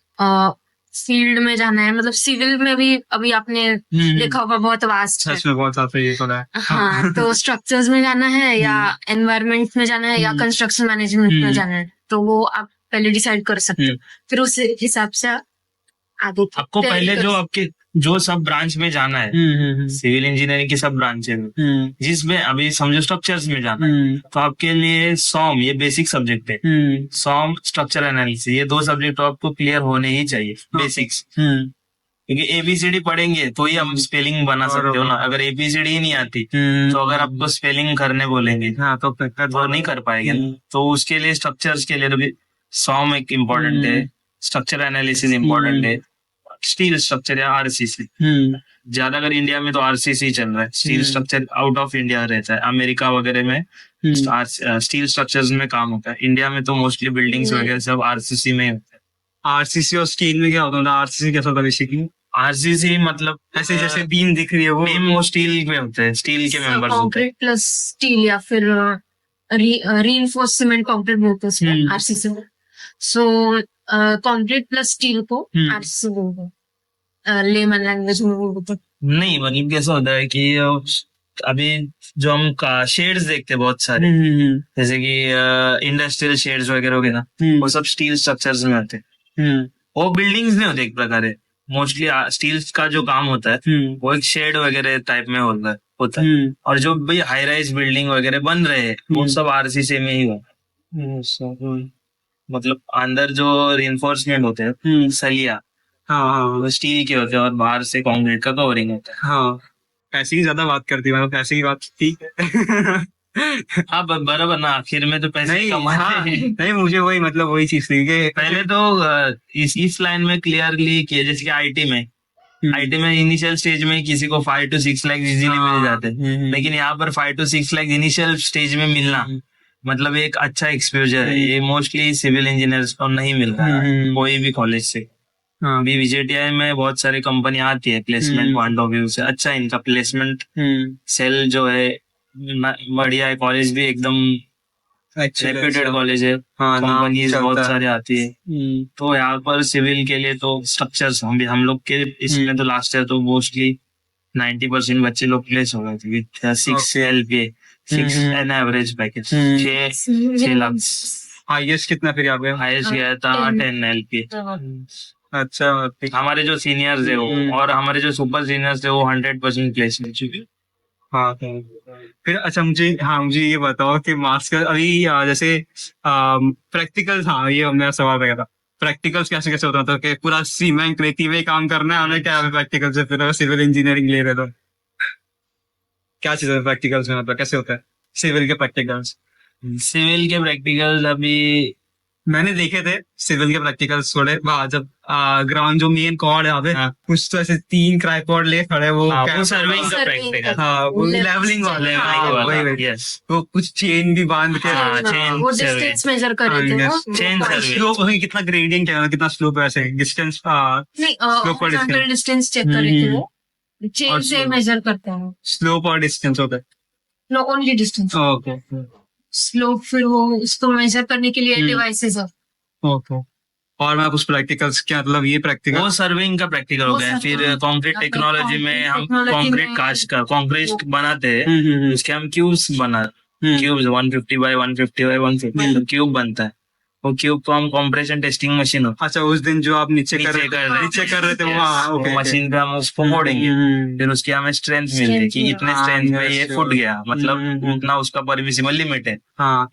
Speaker 2: फील्ड में जाना है। मतलब सिविल में भी अभी आपने देखा होगा बहुत वास्ट है,
Speaker 1: बहुत ज्यादा ये तो है।
Speaker 2: हाँ तो स्ट्रक्चर्स में जाना है या एनवायरमेंट में जाना है या कंस्ट्रक्शन मैनेजमेंट में जाना है, तो वो आप पहले डिसाइड कर सकते हो, फिर उस हिसाब से आगे
Speaker 3: आपको पहले जो सब ब्रांच में जाना है, सिविल इंजीनियरिंग की सब ब्रांचें में, जिसमें अभी समझो स्ट्रक्चर्स में जाना है तो आपके लिए SOM ये बेसिक सब्जेक्ट है, SOM स्ट्रक्चर एनालिसिस, ये 2 सब्जेक्ट आपको क्लियर होने ही चाहिए बेसिक्स। क्योंकि ABCD पढ़ेंगे तो ही आप स्पेलिंग बना सकते हो ना, अगर ABCD ही नहीं आती तो अगर आपको स्पेलिंग करने बोलेंगे तो नहीं कर पाएंगे। तो उसके लिए स्ट्रक्चर्स के लिए SOM एक इम्पोर्टेंट है, स्ट्रक्चर एनालिसिस इम्पोर्टेंट है, स्टील स्ट्रक्चर या RCC। ज्यादा अगर इंडिया में तो RCC चल रहा है, steel structure out of India रहता है, अमेरिका वगैरह में स्टील स्ट्रक्चर्स में काम होता है, इंडिया में तो मोस्टली बिल्डिंग्स वगैरह सब RCC में होता है।
Speaker 1: RCC और स्टील में क्या होता है? RCC कैसा होता है बेसिकली?
Speaker 3: RCC मतलब
Speaker 1: ऐसे जैसे बीम दिख रही है
Speaker 3: वो स्टील में होते हैं, स्टील के मेंबर्स होते हैं।
Speaker 2: कंक्रीट प्लस स्टील या फिर रीइंफोर्स्ड सीमेंट कंक्रीट बोलते हैं RCC में। सो कंक्रीट प्लस स्टील को RCC बोलते हैं, लेमन लैंग्वेज में बोलते हैं।
Speaker 3: नहीं मतलब कैसा होता है कि अभी जो हम शेड्स देखते हैं बहुत सारे, जैसे कि इंडस्ट्रियल शेड्स वगैरह हो गए ना, वो सब स्टील स्ट्रक्चर्स में होते हैं। वो बिल्डिंग्स नहीं होते एक प्रकार है, मोस्टली स्टील का जो काम होता है वो एक शेड वगैरह टाइप में होता है। और जो भाई हाई राइज बिल्डिंग वगैरह बन रहे हैं वो सब RCC में ही होता है। मतलब अंदर जो रिइंफोर्समेंट होते हैं सलिया, वो स्टील के होते हैं और बाहर से कंक्रीट का कवरिंग होता है।
Speaker 1: पैसे की ज्यादा बात करती है, मतलब पैसे की बात ठीक है।
Speaker 3: हाँ बराबर ना, आखिर में तो पैसे
Speaker 1: नहीं
Speaker 3: कमाते हैं।
Speaker 1: नहीं मुझे वही मतलब वही चीज थी कि
Speaker 3: पहले तो इस लाइन में क्लियरली किया, जैसे कि आईटी में इनिशियल स्टेज में किसी को 5 to 6 लाख इजीली मिल जाते हैं, लेकिन यहाँ पर 5 to 6 लाख इनिशियल स्टेज में मिलना मतलब एक अच्छा एक्सपोजर है। ये मोस्टली सिविल इंजीनियर्स को नहीं मिल रहा है कोई भी कॉलेज से। अभी विजेटीआई में बहुत सारी कंपनी आती है प्लेसमेंट पॉइंट ऑफ व्यू से, अच्छा इनका प्लेसमेंट सेल जो है बढ़िया है, कॉलेज भी एकदम रेप्यूटेड कॉलेज है, कंपनीज बहुत सारी आती है। तो यहाँ पर सिविल के लिए तो स्ट्रक्चर्स हम लोग के इसमें तो लास्ट ईयर तो मोस्टली 90% बच्चे लोग प्लेस हो गए थे with 6 LPA, 6 an average package, 6 lakh.
Speaker 1: Highest कितना फिर यहाँ पे?
Speaker 3: हाईएस्ट गया था 10 LPA।
Speaker 1: अच्छा
Speaker 3: हमारे जो सीनियर्स है वो और हमारे जो सुपर सीनियर्स है वो 100% प्लेस मिल चुके।
Speaker 1: हाँ फिर अच्छा मुझे ये बताओ कि मास्टर अभी जैसे प्रैक्टिकल्स, हाँ ये मेरा सवाल रहेगा था, प्रैक्टिकल्स कैसे कैसे होता है? कि पूरा सीमेंट रेती में काम करना है हमें, क्या प्रैक्टिकल से फिर सिविल इंजीनियरिंग ले रहे तो क्या चीज है प्रैक्टिकल्स में, मतलब कैसे होता है सिविल के प्रैक्टिकल्स?
Speaker 3: सिविल के प्रैक्टिकल्स अभी
Speaker 1: मैंने देखे थे सिविल के प्रैक्टिकल्स थोड़े जब ग्राउंड जो मेन कॉर्ड है यहाँ पे कुछ तो ऐसे 3 ट्राइपॉड ले खड़े, वो
Speaker 3: सर्विंग का प्रैक्टिकल,
Speaker 1: हाँ वो लेवलिंग वाले, वही
Speaker 3: यस,
Speaker 1: तो कुछ चेन भी बांध के
Speaker 2: वो डिस्टेंस मेजर कर रहे थे ना,
Speaker 3: चेन सर्विस।
Speaker 1: स्लोप कितना ग्रेडियंट है, कितना स्लोप है, ऐसे डिस्टेंस
Speaker 2: नहीं डिस्टेंस चेक कर रहे थे वो, चेन से मेजर करते हैं,
Speaker 1: स्लोप और डिस्टेंस होता है,
Speaker 2: no only distance.
Speaker 1: Okay
Speaker 2: slope फिर वो उसको मेजर करने के लिए डिवाइसेस है।
Speaker 1: ओके। और मैं उस प्रैक्टिकल्स क्या मतलब ये प्रैक्टिकल
Speaker 3: वो सर्विंग का प्रैक्टिकल हो गया। फिर कंक्रीट टेक्नोलॉजी में हम कंक्रीट कास्ट का कंक्रीट बनाते हैं, उसके हम cubes cubes 150 by 150 by 150 cube बनता है। वो क्यूब को हम कंप्रेशन टेस्टिंग मशीन,
Speaker 1: अच्छा उस दिन जो आप नीचे कर रहे थे वो
Speaker 3: मशीन पे हम उसको मोड़ेंगे, फिर उसकी हमें स्ट्रेंथ मिलती कि इतने स्ट्रेंथ में ये फुट गया, मतलब उतना उसका परमिसिबल लिमिट है,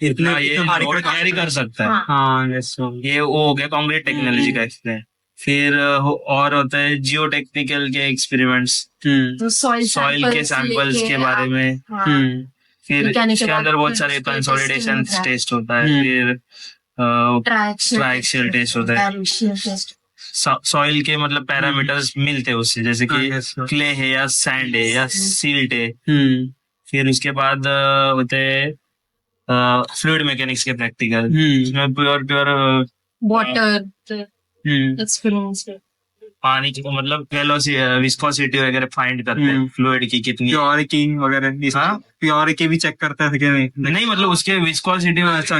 Speaker 3: इतना ये कैरी कर सकता है। ये वो हो गया कंक्रीट टेक्नोलॉजी का एक्सप्लेन। फिर और होता है जियो टेक्निकल के एक्सपेरिमेंट्स, सॉइल के सैंपल्स के बारे में। फिर इसके अंदर बहुत सारे कंसोलिडेशन टेस्ट होता है, फिर ट्राइक्सियल टेस्ट होता है, सॉइल के मतलब पैरामीटर्स मिलते हैं उससे, जैसे कि क्ले है या सैंड है या सिल्ट है। फिर उसके बाद होते हैं फ्लूइड मैकेनिक्स के प्रैक्टिकल, इसमें प्योर
Speaker 2: वाटर एक्सपीरियंस,
Speaker 3: पानी की मतलब विस्कोसिटी वगैरह फाइंड करते हैं, फ्लूइड की कितनी
Speaker 1: प्योरिटी वगैरह, प्योरिटी भी चेक करते हैं कि
Speaker 3: नहीं मतलब उसके विस्कोसिटी रहता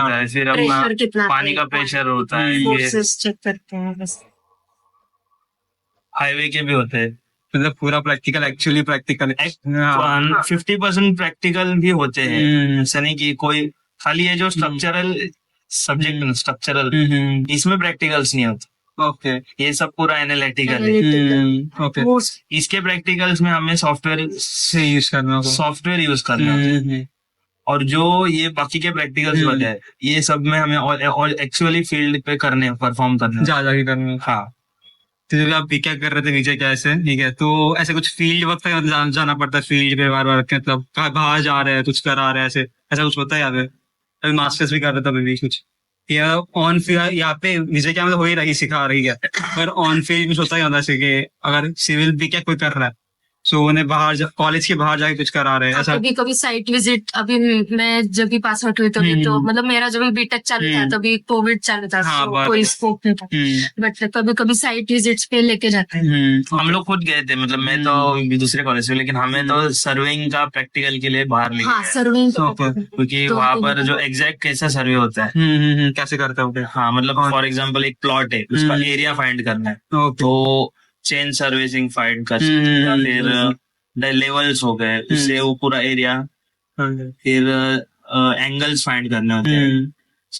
Speaker 3: है, फिर अपना पानी का प्रेशर होता है, ये
Speaker 2: चेक करते हैं। बस
Speaker 3: हाईवे के भी होते हैं,
Speaker 1: मतलब पूरा प्रैक्टिकल एक्चुअली प्रैक्टिकल
Speaker 3: 50% प्रैक्टिकल भी होते हैं, ऐसा नहीं कि कोई खाली है जो स्ट्रक्चरल सब्जेक्ट स्ट्रक्चरल, इसमें प्रैक्टिकल्स नहीं होते।
Speaker 1: ओके
Speaker 3: ये सब पूरा एनालिटिकल है।
Speaker 1: ओके
Speaker 3: इसके प्रैक्टिकल्स में हमें सॉफ्टवेयर यूज करना है, और जो ये बाकी के प्रैक्टिकल्स होते हैं ये सब में हमें और एक्चुअली फील्ड पे परफॉर्म करने
Speaker 1: करने। हाँ तो जब आप क्या कर रहे थे विजय कैसे, ठीक है, तो ऐसे कुछ फील्ड वक्त जाना पड़ता है फील्ड पे बार मतलब बाहर जा रहे हैं कुछ करा रहे हैं, ऐसा कुछ होता है यहाँ पे? अभी मास्टर्स भी कर रहे थे अभी भी कुछ या ऑन फील्ड यहाँ पे विजय क्या मतलब हो ही रही सिखा रही है, पर ऑन फील्ड कुछ होता ही होता है कि अगर सिविल भी क्या कोई कर रहा है सो उन्हें बाहर कॉलेज के बाहर जाके कुछ करा रहे हैं ऐसा?
Speaker 2: कभी कभी साइट विजिट, अभी मैं जब भी पास आउट हुई तभी तो मतलब मेरा जब बीटेक चालू था तभी कोविड चालू था, कोई स्कोप नहीं था, बट कभी कभी साइट विजिट्स पे लेके जाते हैं।
Speaker 3: हम लोग खुद गए थे, मतलब मैं तो दूसरे कॉलेज से, लेकिन हमें तो सर्विंग का प्रैक्टिकल के लिए बाहर ले गए,
Speaker 2: सर्विंग
Speaker 3: क्योंकि वहाँ पर जो एग्जैक्ट कैसा सर्वे होता है,
Speaker 1: कैसे करते हो?
Speaker 3: हाँ मतलब फॉर एग्जाम्पल एक प्लॉट है, उसका एरिया फाइंड करना है, तो चेन सर्विसिंग फाइंड कर सकते हैं, फिर लेवल्स हो गए उससे वो पूरा एरिया, फिर एंगल्स फाइंड करने होते हैं,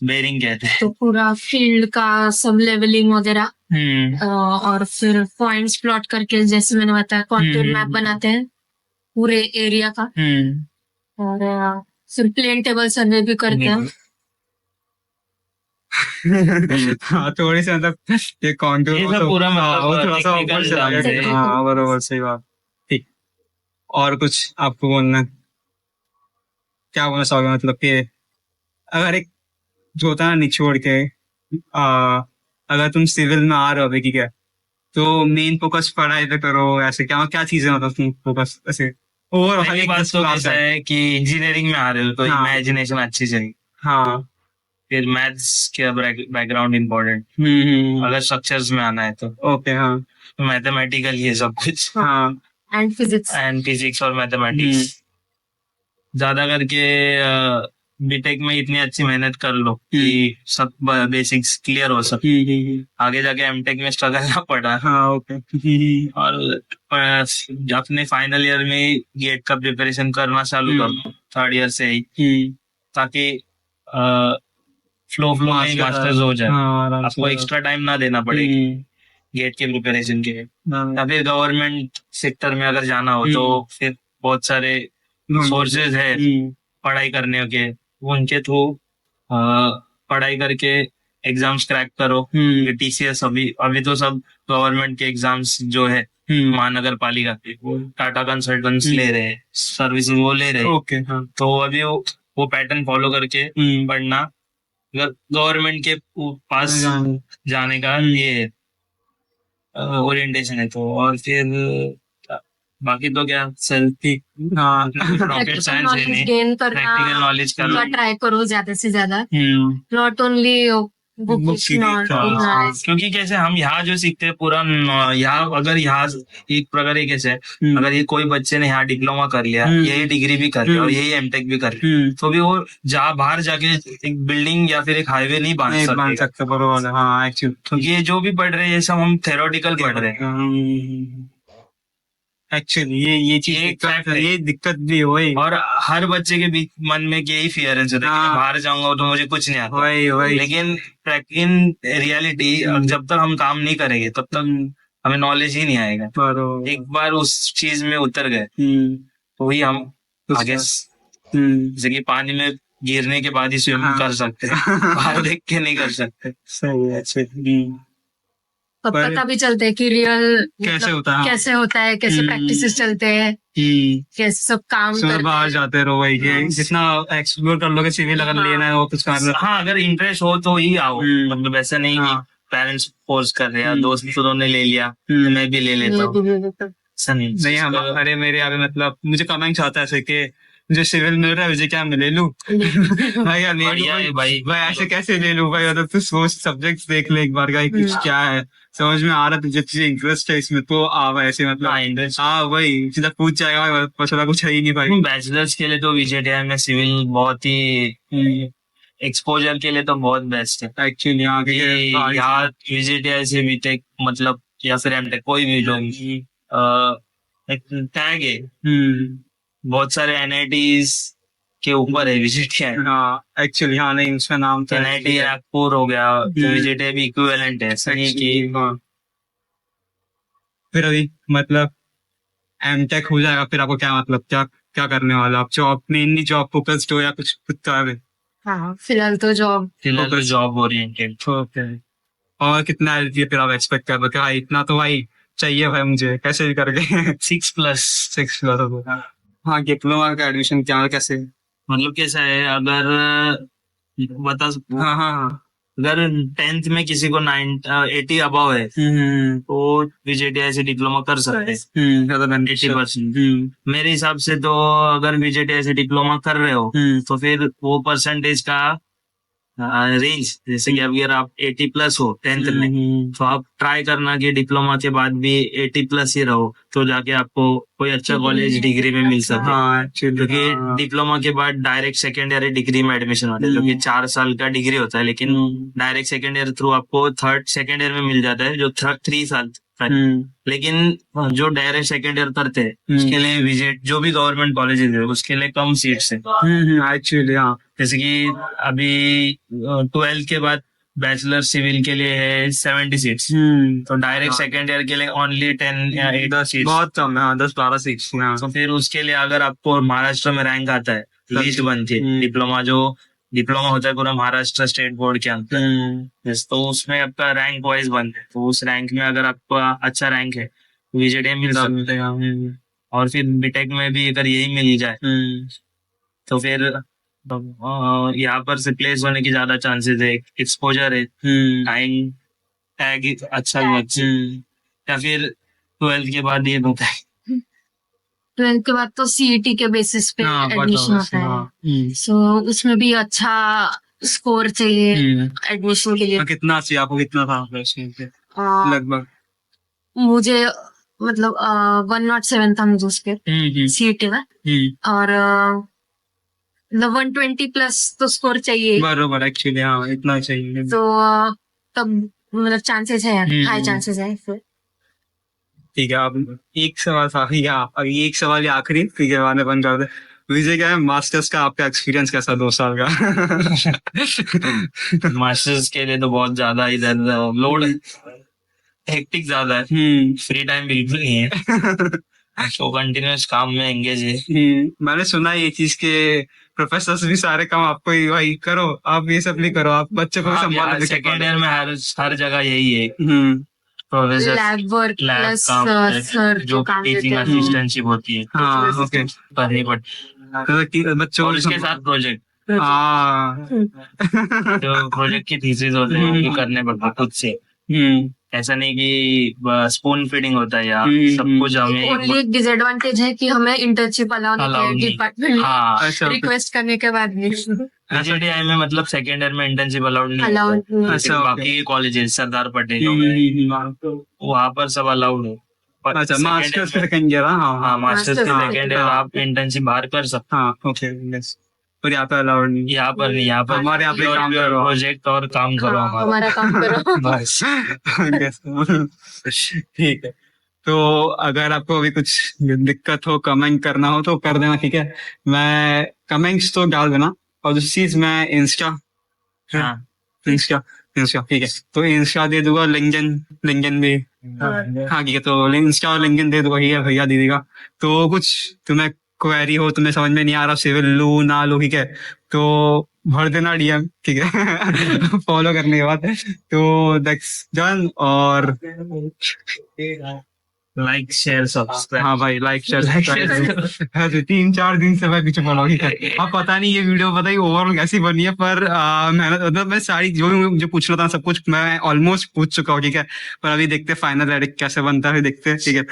Speaker 3: बेरिंग कहते हैं,
Speaker 2: तो पूरा फील्ड का सब लेवलिंग वगैरह, और फिर पॉइंट्स प्लॉट करके जैसे मैंने बताया कॉन्टूर मैप बनाते हैं पूरे एरिया का, और फिर प्लेन टेबल सर्वे भी करते हैं।
Speaker 1: हाँ थोड़ी सी मतलब ये कॉन्टूर
Speaker 3: पूरा
Speaker 1: थोड़ा सा ऊपर चला गया। हाँ बरोबर सही बात, ठीक। और कुछ आपको बोलना है? क्या बोलना चाहोगे मतलब कि अगर एक जो होता है ना निचोड़ के अगर तुम सिविल में आ रहे हो अभी, ठीक है, तो मेन फोकस पढ़ाई पे करो, ऐसे क्या क्या चीजें मतलब तुम फोकस ऐसे ओवरऑल
Speaker 3: पहली
Speaker 1: एक
Speaker 3: बात
Speaker 1: दस
Speaker 3: तो
Speaker 1: क्लास
Speaker 3: ऐसा
Speaker 1: है।
Speaker 3: है कि इंजीनियरिंग में आ रहे हो तो
Speaker 1: हाँ।
Speaker 3: इमेजिनेशन अच्छी चाहिए,
Speaker 1: हाँ।
Speaker 3: फिर मैथ्स के बैकग्राउंड इम्पोर्टेंट, अगर स्ट्रक्चर्स में आना है तो
Speaker 1: ओके। हाँ।
Speaker 3: मैथमेटिकल ही है सब कुछ,
Speaker 1: हाँ।
Speaker 2: And physics.
Speaker 3: एंड फिजिक्स और मैथमेटिक्स ज्यादा करके। बीटेक में इतनी अच्छी मेहनत कर लो कि सब बेसिक्स क्लियर हो सके, आगे जाके एमटेक में स्ट्रगल ना पड़ा।
Speaker 1: हाँ। ओके।
Speaker 3: और अपने फाइनल ईयर में गेट का प्रिपरेशन करना चालू कर दो थर्ड ईयर से ही, ताकि फ्लो फ्लो में ही मास्टर्स हो जाए, आपको एक्स्ट्रा टाइम ना देना पड़े गेट के प्रिपरेशन के लिए। या फिर गवर्नमेंट सेक्टर में अगर जाना हो तो फिर बहुत सारे सोर्सेज है पढ़ाई करने के, उनके थ्रू पढ़ाई करके एग्जाम्स क्रैक करो। टीसीएस अभी अभी तो सब गवर्नमेंट के एग्जाम्स जो है महानगर पालिका के वो टाटा कंसल्टेंट्स ले रहे हैं, सर्विस वो ले रहे हैं।
Speaker 1: ओके। हाँ।
Speaker 3: तो अभी वो पैटर्न फॉलो करके पढ़ना, अगर गवर्नमेंट के पास जाने का ये ओरिएंटेशन है तो। और फिर बाकी तो क्या सेल्फ रॉकेट साइंस है
Speaker 2: नॉलेज
Speaker 3: नहीं,
Speaker 2: गेन करना
Speaker 3: प्रैक्टिकल नॉलेज
Speaker 2: का
Speaker 3: करना।
Speaker 2: ट्राई करो ज्यादा से ज्यादा, नॉट ओनली बुक नॉट।
Speaker 3: क्योंकि कैसे हम यहाँ जो सीखते हैं पूरा यहाँ, अगर यहाँ एक प्रकार कैसे है, अगर ये कोई बच्चे ने यहाँ डिप्लोमा कर लिया, यही डिग्री भी कर लिया और यही एमटेक भी कर लिया, तो भी वो जहाँ बाहर जाके एक बिल्डिंग या फिर एक हाईवे नहीं बांध सकते।
Speaker 1: बरोबर। हाँ एक्चुअली
Speaker 3: क्योंकि ये जो भी पढ़ रहे हैं ये सब हम थेरोटिकल पढ़ रहे हैं।
Speaker 1: एक्चुअली ये चीज ये दिक्कत भी वही,
Speaker 3: और हर बच्चे के बीच मन में यही फियर है कि बाहर जाऊंगा तो मुझे कुछ नहीं आता।
Speaker 1: वही
Speaker 3: लेकिन इन रियलिटी जब तक हम काम नहीं करेंगे तब तक हमें नॉलेज ही नहीं आएगा। एक बार उस चीज में उतर गए तो ही हम आगे, जैसे कि पानी में गिरने के बाद ही स्विमिंग कर सकते हैं, बाहर देख के नहीं कर सकते।
Speaker 1: सही है।
Speaker 2: तब पता भी चलता है कि रियल
Speaker 1: कैसे होता है,
Speaker 2: कैसे प्रैक्टिसेस चलते हैं, कैसे सब काम करते हैं।
Speaker 1: बाहर जाते रहो वही के जितना एक्सप्लोर कर लोगे, सिविल अगर लेना है वो कुछ कर।
Speaker 3: हाँ, अगर इंटरेस्ट हो तो ही आओ, मतलब ऐसा नहीं कि पेरेंट्स फोर्स कर रहे हैं, दोस्त तो उन्होंने ले लिया तो मैं भी ले लेता हूँ, ऐसा नहीं।
Speaker 1: अरे मेरे यहाँ मतलब मुझे कमेंट्स आता है ऐसे कि मुझे सिविल मिल रहा है, मुझे क्या मैं ले लूं। भाई यार भाई ऐसे कैसे ले लूं भाई, मतलब तू सोच सब्जेक्ट्स देख ले एक बार का कुछ क्या है समझ में आ रहा, तुझे तुझे इंटरेस्ट है इसमें तो आ ऐसे मतलब। हाँ वही सीधा पूछ जाएगा, पता कुछ है ही नहीं भाई।
Speaker 3: बैचलर्स के लिए तो विजेटीआई में सिविल बहुत ही एक्सपोजर के लिए तो बहुत बेस्ट है
Speaker 1: एक्चुअली।
Speaker 3: यहाँ विजेटीआई से बीटेक मतलब या फिर एमटेक कोई भी जो एक टैग है, बहुत सारे एनआईटीज के ऊपर है विजेटीआई।
Speaker 1: हाँ एक्चुअली। हाँ नहीं उसका नाम तो
Speaker 3: एनआईटी नागपुर हो गया, तो विजेटीआई भी इक्विवेलेंट है, सही कि।
Speaker 1: फिर अभी मतलब एमटेक हो जाएगा फिर आपको क्या मतलब क्या क्या करने वाला आप, जॉब मेनली जॉब फोकस्ड हो या कुछ खुद का है?
Speaker 2: हाँ फिलहाल तो
Speaker 3: जॉब ओरिएंटेड।
Speaker 1: ओके। और कितना एलपीए फिर आप एक्सपेक्ट कर रहे हो? इतना तो भाई चाहिए भाई मुझे कैसे भी करके 6+6 होगा। हाँ डिप्लोमा का एडमिशन क्या कैसे
Speaker 3: मतलब कैसा है, अगर बता सकूं।
Speaker 1: हाँ
Speaker 3: अगर 10th में किसी को 80 अबव है तो विजेटीआई से डिप्लोमा कर सकते हैं 80%। मेरे हिसाब से तो अगर विजेटीआई से डिप्लोमा कर रहे हो तो फिर वो परसेंटेज का रेंज, जैसे कि अगर आप 80+ हो 10th में तो आप ट्राई करना कि डिप्लोमा के बाद भी 80+ ही रहो, तो जाके आपको कोई अच्छा कॉलेज डिग्री में मिल सके। क्योंकि डिप्लोमा के बाद डायरेक्ट सेकेंड ईयर डिग्री में एडमिशन होता है, जो कि 4 साल का डिग्री होता है, लेकिन डायरेक्ट सेकेंड ईयर थ्रू आपको सेकेंड ईयर में मिल जाता है जो 3 साल। लेकिन जो डायरेक्ट सेकेंड ईयर करते हैं उसके लिए विजिट जो भी गवर्नमेंट कॉलेजेस है उसके लिए कम सीट्स है
Speaker 1: एक्चुअली। हाँ
Speaker 3: जैसे कि अभी 12th के बाद बैचलर सिविल के लिए है 70 सीट्स, तो डायरेक्ट सेकेंड ईयर के लिए ओनली 10 या 8 सीट्स,
Speaker 1: बहुत कम है। 10-12 सीट्स।
Speaker 3: तो फिर उसके लिए अगर आपको महाराष्ट्र में रैंक आता है, लिस्ट बनती है, डिप्लोमा होता है पूरा महाराष्ट्र स्टेट बोर्ड के अंदर, तो उसमें आपका रैंक वाइज बनता है, तो उस रैंक में अगर आपका अच्छा रैंक है विजेटीआई मिल सकता है। और फिर बीटेक में भी अगर यही मिल जाए तो फिर यहाँ पर से प्लेस होने की ज्यादा चांसेस है, एक्सपोजर है, टाइम टैग अच्छा लग, या फिर 12th के बाद ये होता है।
Speaker 2: 12th के बाद तो सीईटी के बेसिस पे
Speaker 1: हाँ,
Speaker 2: एडमिशन होता है, सो उसमें भी अच्छा स्कोर चाहिए एडमिशन के लिए।
Speaker 1: कितना चाहिए आपको, कितना था उसमें पे?
Speaker 2: आ,
Speaker 1: लगभग
Speaker 2: मुझे मतलब 107 था मुझे उसके सीईटी में, और मतलब 120 प्लस तो स्कोर चाहिए,
Speaker 1: बरोबर एक्चुअली हाँ इतना चाहिए।
Speaker 2: तो तब मतलब चांसेस है, हाई चांसेस है फिर।
Speaker 1: ठीक है, अब एक सवाल था या अब ये एक सवाल ही आखिरी, ठीक है बाद में बंद कर दे। विजय क्या है, मास्टर्स का आपका एक्सपीरियंस कैसा 2 साल का?
Speaker 3: मास्टर्स के लिए तो बहुत ज्यादा इधर लोड, हेक्टिक ज्यादा है, फ्री टाइम बिल्कुल नहीं है। तो कंटिन्यूस काम में एंगेज है।
Speaker 1: मैंने सुना है ये चीज के प्रोफेसर्स भी सारे काम आपको ही, भाई करो आप ये सब नहीं करो, आप बच्चों को भी संभालो।
Speaker 3: सेकेंड ईयर में हर जगह यही है, professor
Speaker 2: lab work plus sir
Speaker 3: जो
Speaker 2: काम देते
Speaker 3: टीचिंग
Speaker 2: हैं।
Speaker 3: असिस्टेंटशिप होती है,
Speaker 1: हाँ ओके,
Speaker 3: करनी पड़ती है,
Speaker 1: बच्चों
Speaker 3: और उसके साथ प्रोजेक्ट,
Speaker 1: हाँ
Speaker 3: जो प्रोजेक्ट की थीसिस होते हैं वो भी करने पड़ते हैं खुद से। ऐसा नहीं कि स्पून फीडिंग होता है या सब कुछ हमें।
Speaker 2: ओनली एक डिसएडवांटेज है कि हमें इंटर्नशिप अलाउ नहीं है डिपार्टमेंट
Speaker 3: हाँ,
Speaker 2: रिक्वेस्ट करने के बाद भी।
Speaker 3: PGTI में मतलब सेकेंड ईयर में इंटर्नशिप अलाउड नहीं
Speaker 2: Allowed
Speaker 3: होता।
Speaker 2: नहीं।
Speaker 1: अच्छा,
Speaker 3: बाकी कॉलेजेस सरदार पटेल वहाँ पर सब अलाउड है। पर
Speaker 1: अच्छा
Speaker 3: second
Speaker 1: मास्टर्स
Speaker 3: year में-
Speaker 1: सेकंड ईयर, हाँ
Speaker 3: हाँ, मास्टर्स के
Speaker 2: Masters
Speaker 3: सेकेंड ईयर
Speaker 1: हाँ।
Speaker 3: आप इंटर्नशिप बाहर कर सकते
Speaker 1: हाँ ओके यस, और यहाँ पे अलाउड नहीं।
Speaker 3: हो। यहाँ पर नहीं, यहाँ पर
Speaker 1: हमारे यहाँ पे काम करो।
Speaker 3: प्रोजेक्ट और काम करो
Speaker 2: हाँ, हमारा काम करो।
Speaker 3: बस।
Speaker 1: ठीक है, तो अगर आपको अभी कुछ दिक्कत हो, कमेंट करना हो तो कर देना, ठीक है। मैं कमेंट्स तो डाल देना, और दूसरी चीज मैं इंस्टा
Speaker 3: हाँ,
Speaker 1: इंस्टा ठीक है, तो इंस्टा दे दूंगा, लिंक्डइन भी हाँ ठीक है, तो इंस्टा और लिंक्डइन दे दूंगा, ठीक है भैया दीदी का। तो कुछ तुम्हें क्वेरी हो, तुम्हें समझ में नहीं आ रहा सिविल लू ना लू, ठीक है, तो भर देना डीएम, ठीक है। फॉलो करने के बाद तो दैट्स डन। और
Speaker 3: लाइक शेयर सब्सक्राइब।
Speaker 1: हाँ भाई लाइक शेयर 3-4 दिन से मैं पीछे पड़ा हूँ, ठीक है। अब पता नहीं ये वीडियो पता ही ओवरऑल कैसी बनी है, पर मेहनत मतलब मैं सारी जो भी मुझे पूछना था सब कुछ मैं ऑलमोस्ट पूछ चुका हूँ, ठीक है। पर अभी देखते फाइनल एडिट कैसे बनता है, देखते, ठीक है।